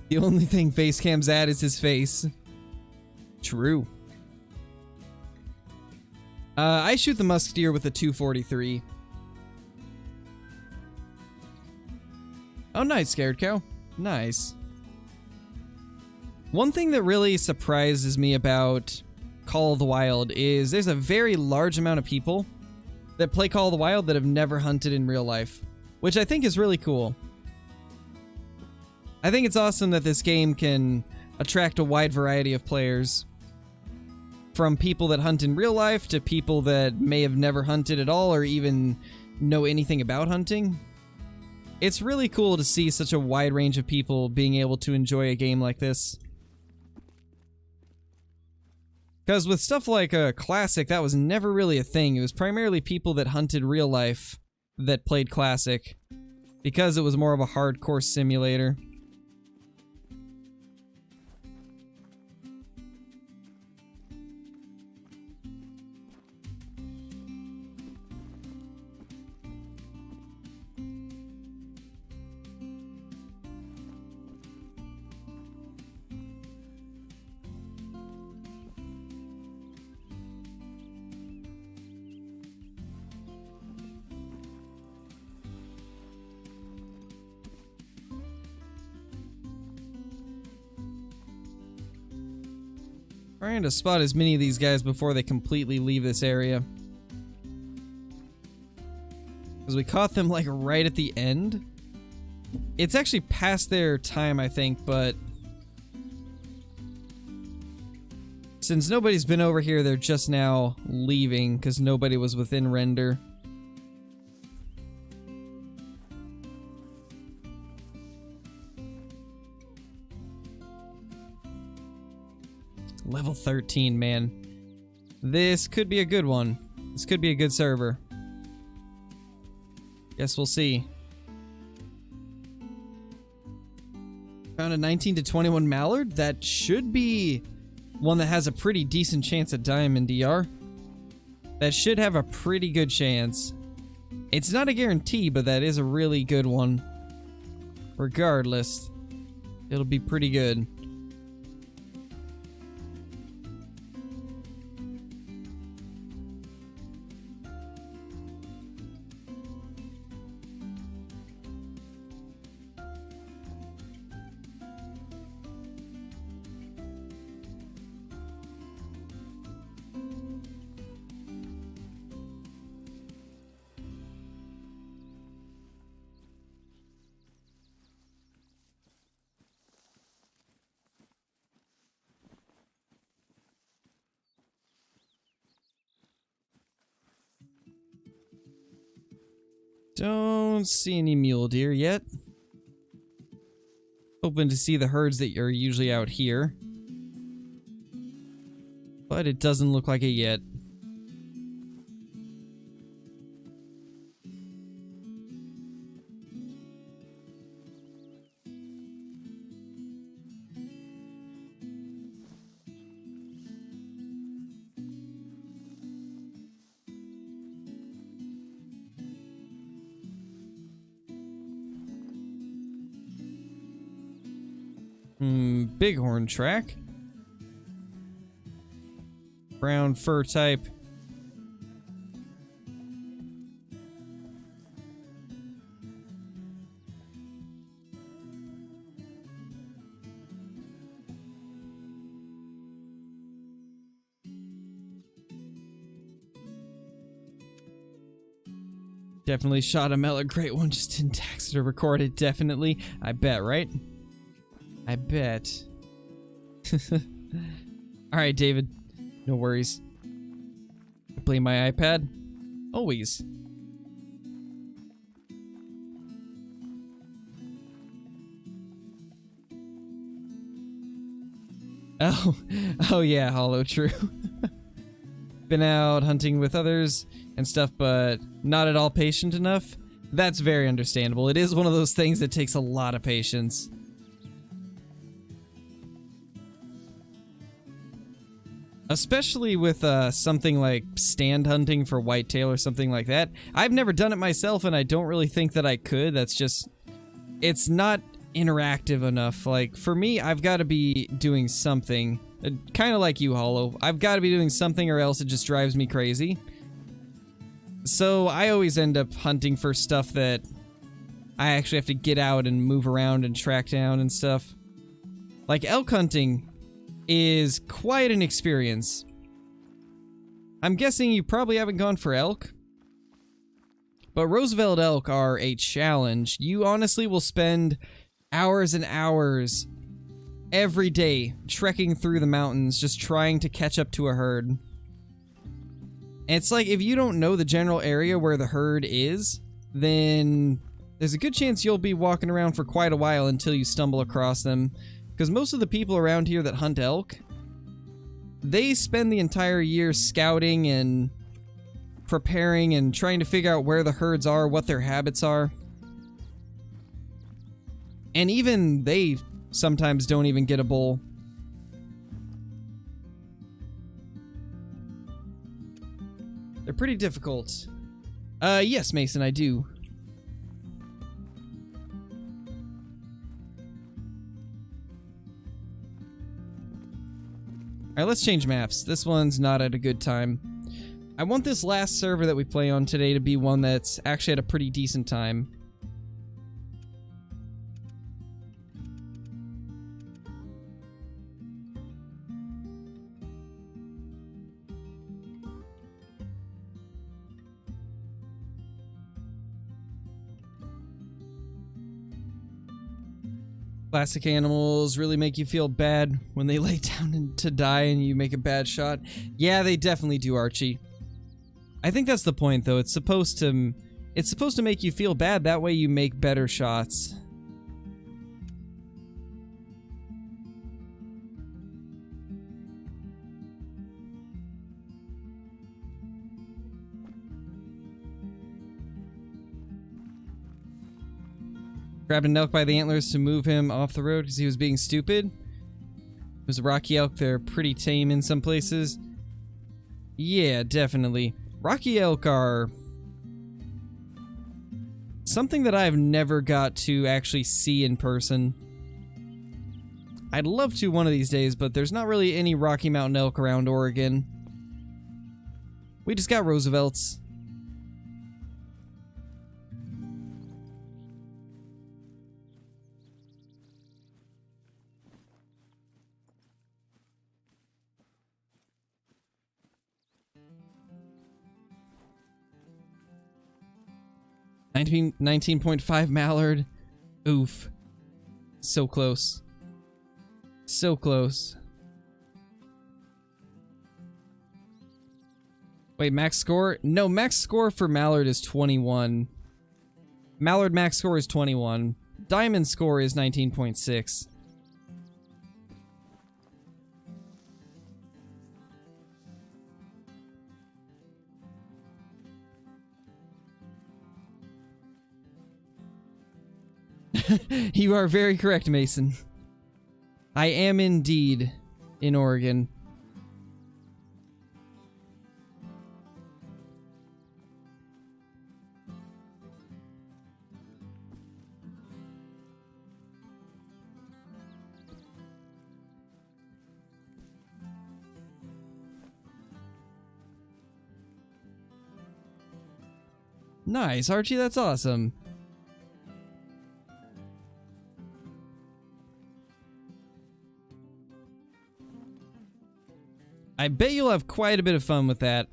The only thing Facecam's at is his face. True. I shoot the musketeer with a 243. Oh, nice, Scared Cow. Nice. One thing that really surprises me about Call of the Wild is there's a very large amount of people that play Call of the Wild that have never hunted in real life, which I think is really cool. I think it's awesome that this game can attract a wide variety of players. from people that hunt in real life to people that may have never hunted at all or even know anything about hunting. It's really cool to see such a wide range of people being able to enjoy a game like this. Because with stuff like a Classic, that was never really a thing. It was primarily people that hunted real life that played Classic, because it was more of a hardcore simulator. Trying to spot as many of these guys before they completely leave this area. Because we caught them like right at the end. It's actually past their time, I think, but since nobody's been over here, they're just now leaving because nobody was within render. Level 13, man. This could be a good one. This could be a good server. Guess we'll see. Found a 19 to 21 mallard. That should be one that has a pretty decent chance at Diamond DR. That should have a pretty good chance. It's not a guarantee, but that is a really good one. Regardless, it'll be pretty good. Don't see any mule deer yet. Hoping to see the herds that are usually out here. But it doesn't look like it yet. Bighorn track. Brown fur type. Definitely shot a mellow. Great one, just didn't text or record it. Definitely. I bet, right? I bet. Alright, David. No worries. Play my iPad. Always. Oh yeah, Hollow, true. Been out hunting with others and stuff, but not at all patient enough. That's very understandable. It is one of those things that takes a lot of patience. Especially with something like stand hunting for whitetail or something like that. I've never done it myself, and I don't really think that I could. That's just... it's not interactive enough. Like, for me, I've got to be doing something. Kind of like you, Hollow. I've got to be doing something or else it just drives me crazy. So I always end up hunting for stuff that I actually have to get out and move around and track down and stuff. Like elk hunting is quite an experience. I'm guessing you probably haven't gone for elk, but Roosevelt elk are a challenge. You honestly will spend hours and hours every day trekking through the mountains just trying to catch up to a herd. And it's like, if you don't know the general area where the herd is, then there's a good chance you'll be walking around for quite a while until you stumble across them. Because most of the people around here that hunt elk, they spend the entire year scouting and preparing and trying to figure out where the herds are, what their habits are. And even they sometimes don't even get a bull. They're pretty difficult. Yes, Mason, I do. Alright, let's change maps. This one's not at a good time. I want this last server that we play on today to be one that's actually at a pretty decent time. Classic animals really make you feel bad when they lay down to die and you make a bad shot. Yeah, they definitely do, Archie. I think that's the point, though. It's supposed to make you feel bad. That way you make better shots. Grabbed an elk by the antlers to move him off the road because he was being stupid. It was a rocky elk. They're pretty tame in some places. Yeah, definitely. Rocky elk are something that I've never got to actually see in person. I'd love to one of these days, but there's not really any Rocky Mountain elk around Oregon. We just got Roosevelts. Nineteen point 5 mallard. Oof. So close. So close. Wait, max score? No, max score for mallard is 21. Mallard max score is 21. Diamond score is 19.6. You are very correct, Mason. I am indeed in Oregon. Nice, Archie, that's awesome. I bet you'll have quite a bit of fun with that.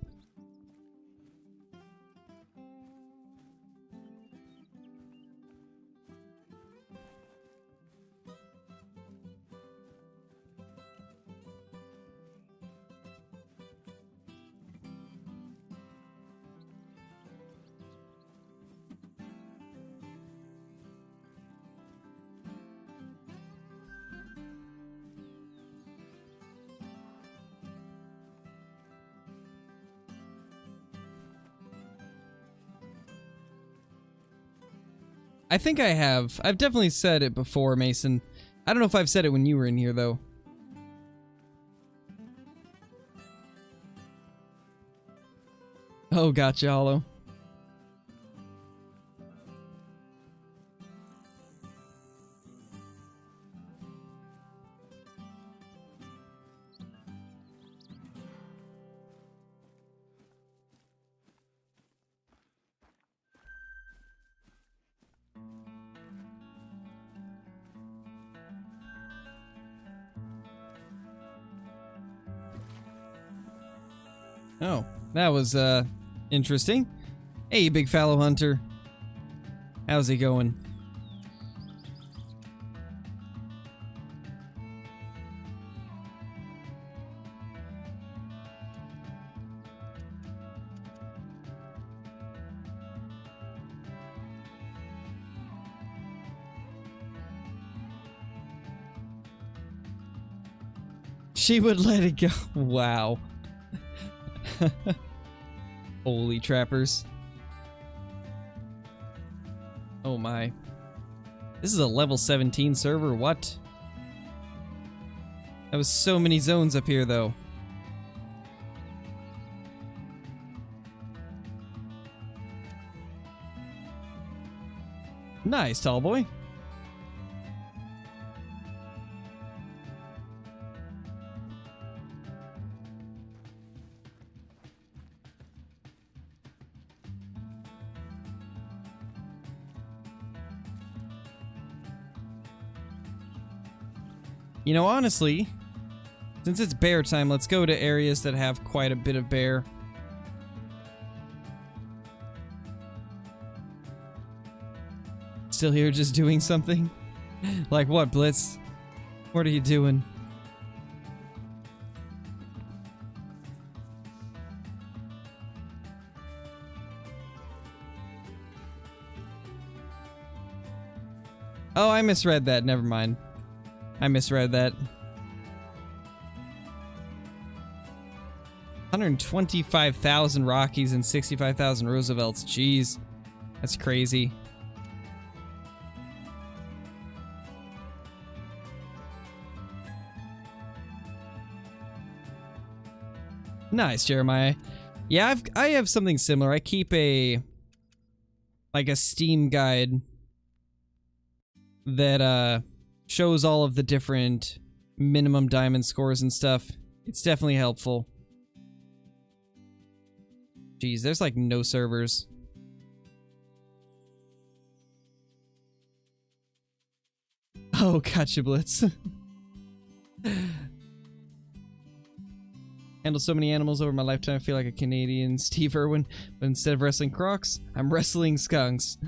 I think I have. I've definitely said it before, Mason. I don't know if I've said it when you were in here, though. Oh, gotcha, Hollow. Oh, that was, interesting. Hey, big fallow hunter. How's it going? She would let it go. Wow. Holy trappers. Oh my. This is a level 17 server, what? That was so many zones up here though. Nice, tall boy. You know, honestly, since it's bear time, let's go to areas that have quite a bit of bear. Still here just doing something? Like what, Blitz? What are you doing? Oh, I misread that. Never mind. I misread that. 125,000 Rockies and 65,000 Roosevelts. Jeez. That's crazy. Nice, Jeremiah. Yeah, I have something similar. I keep a Steam guide that shows all of the different minimum diamond scores and stuff. It's definitely helpful. Jeez, there's like no servers. Oh, gotcha, Blitz. Handle so many animals over my lifetime, I feel like a Canadian Steve Irwin, but instead of wrestling crocs, I'm wrestling skunks.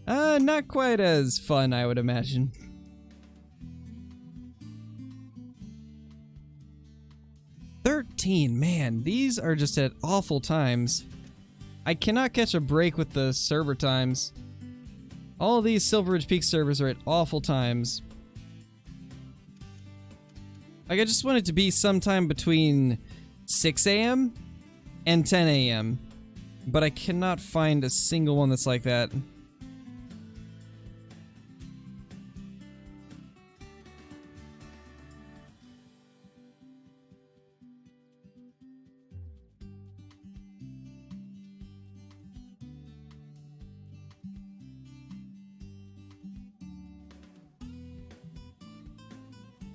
Not quite as fun, I would imagine. Man, these are just at awful times. I cannot catch a break with the server times. All of these Silver Ridge Peak servers are at awful times. Like, I just want it to be sometime between 6 a.m. and 10 a.m. But I cannot find a single one that's like that.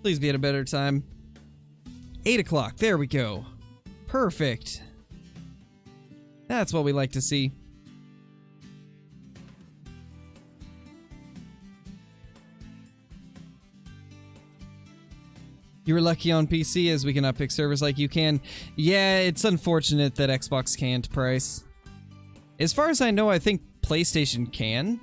Please be at a better time. 8 o'clock. There we go. Perfect. That's what we like to see. You were lucky on PC as we cannot pick servers like you can. Yeah, it's unfortunate that Xbox can't, Price. As far as I know, I think PlayStation can.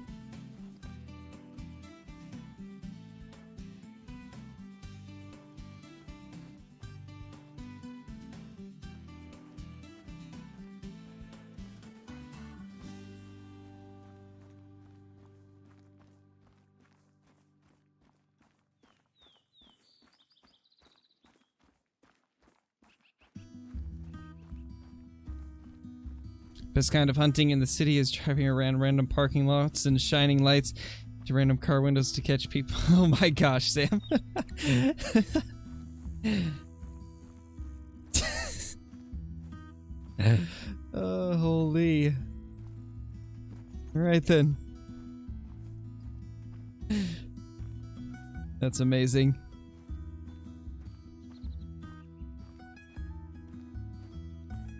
Best kind of hunting in the city is driving around random parking lots and shining lights to random car windows to catch people. Oh my gosh, Sam. Oh, holy. Alright then. That's amazing.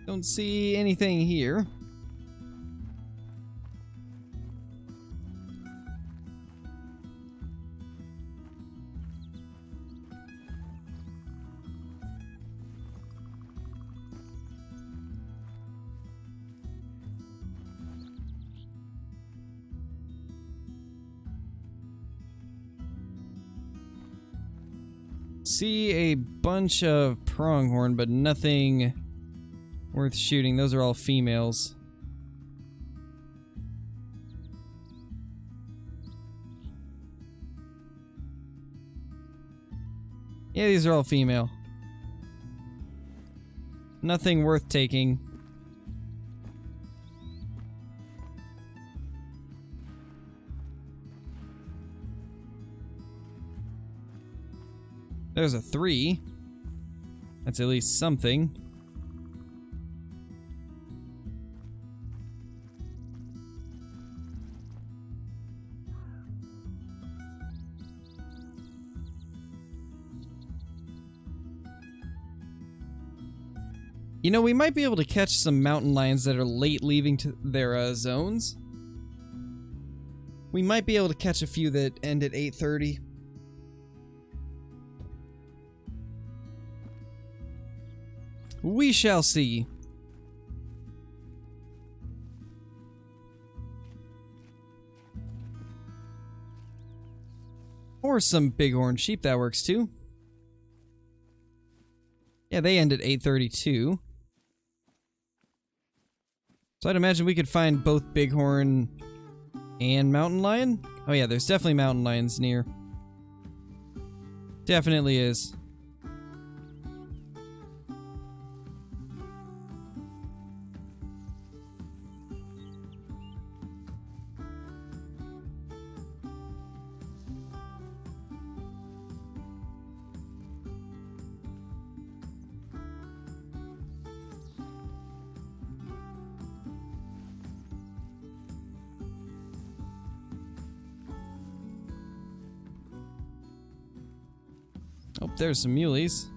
Don't see anything here. See a bunch of pronghorn, but nothing worth shooting. Those are all females. Yeah, these are all female. Nothing worth taking. There's a 3. That's at least something. You know, we might be able to catch some mountain lions that are late leaving to their zones. We might be able to catch a few that end at 8:30. We shall see. Or some bighorn sheep, that works too. Yeah, they end at 8:32. So I'd imagine we could find both bighorn and mountain lion. Oh yeah, there's definitely mountain lions near. Definitely is. Oh, there's some muleys.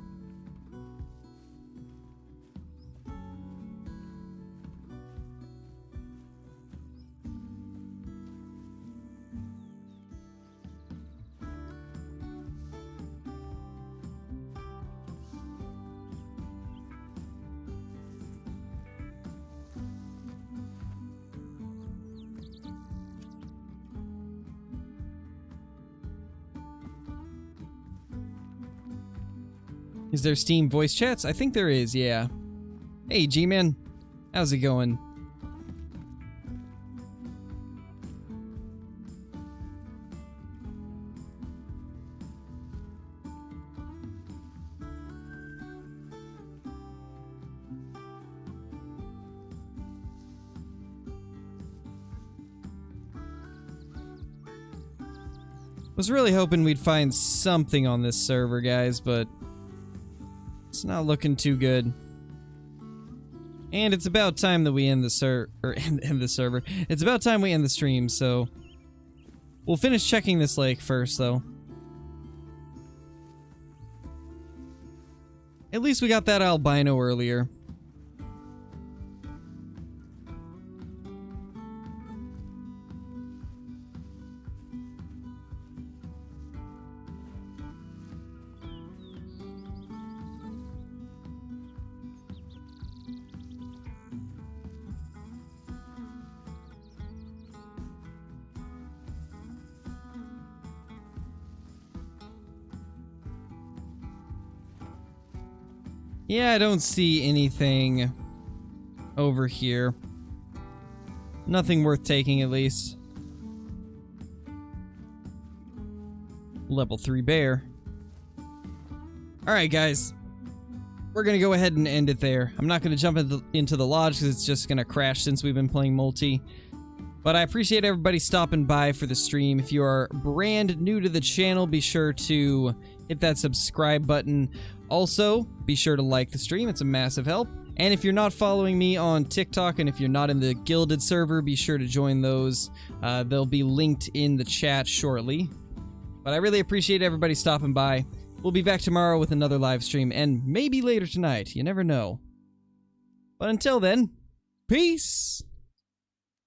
Is there Steam voice chats? I think there is, yeah. Hey, G-Man. How's it going? Was really hoping we'd find something on this server, guys, but it's not looking too good. And it's about time that we end the end the server. It's about time we end the stream, so we'll finish checking this lake first, though. At least we got that albino earlier. Yeah, I don't see anything over here. Nothing worth taking, at least. Level 3 bear. Alright, guys. We're gonna go ahead and end it there. I'm not gonna jump into the lodge because it's just gonna crash since we've been playing multi. But I appreciate everybody stopping by for the stream. If you are brand new to the channel, be sure to hit that subscribe button. Also, be sure to like the stream. It's a massive help. And if you're not following me on TikTok and if you're not in the Guilded server, be sure to join those. They'll be linked in the chat shortly. But I really appreciate everybody stopping by. We'll be back tomorrow with another live stream, and maybe later tonight. You never know. But until then, peace!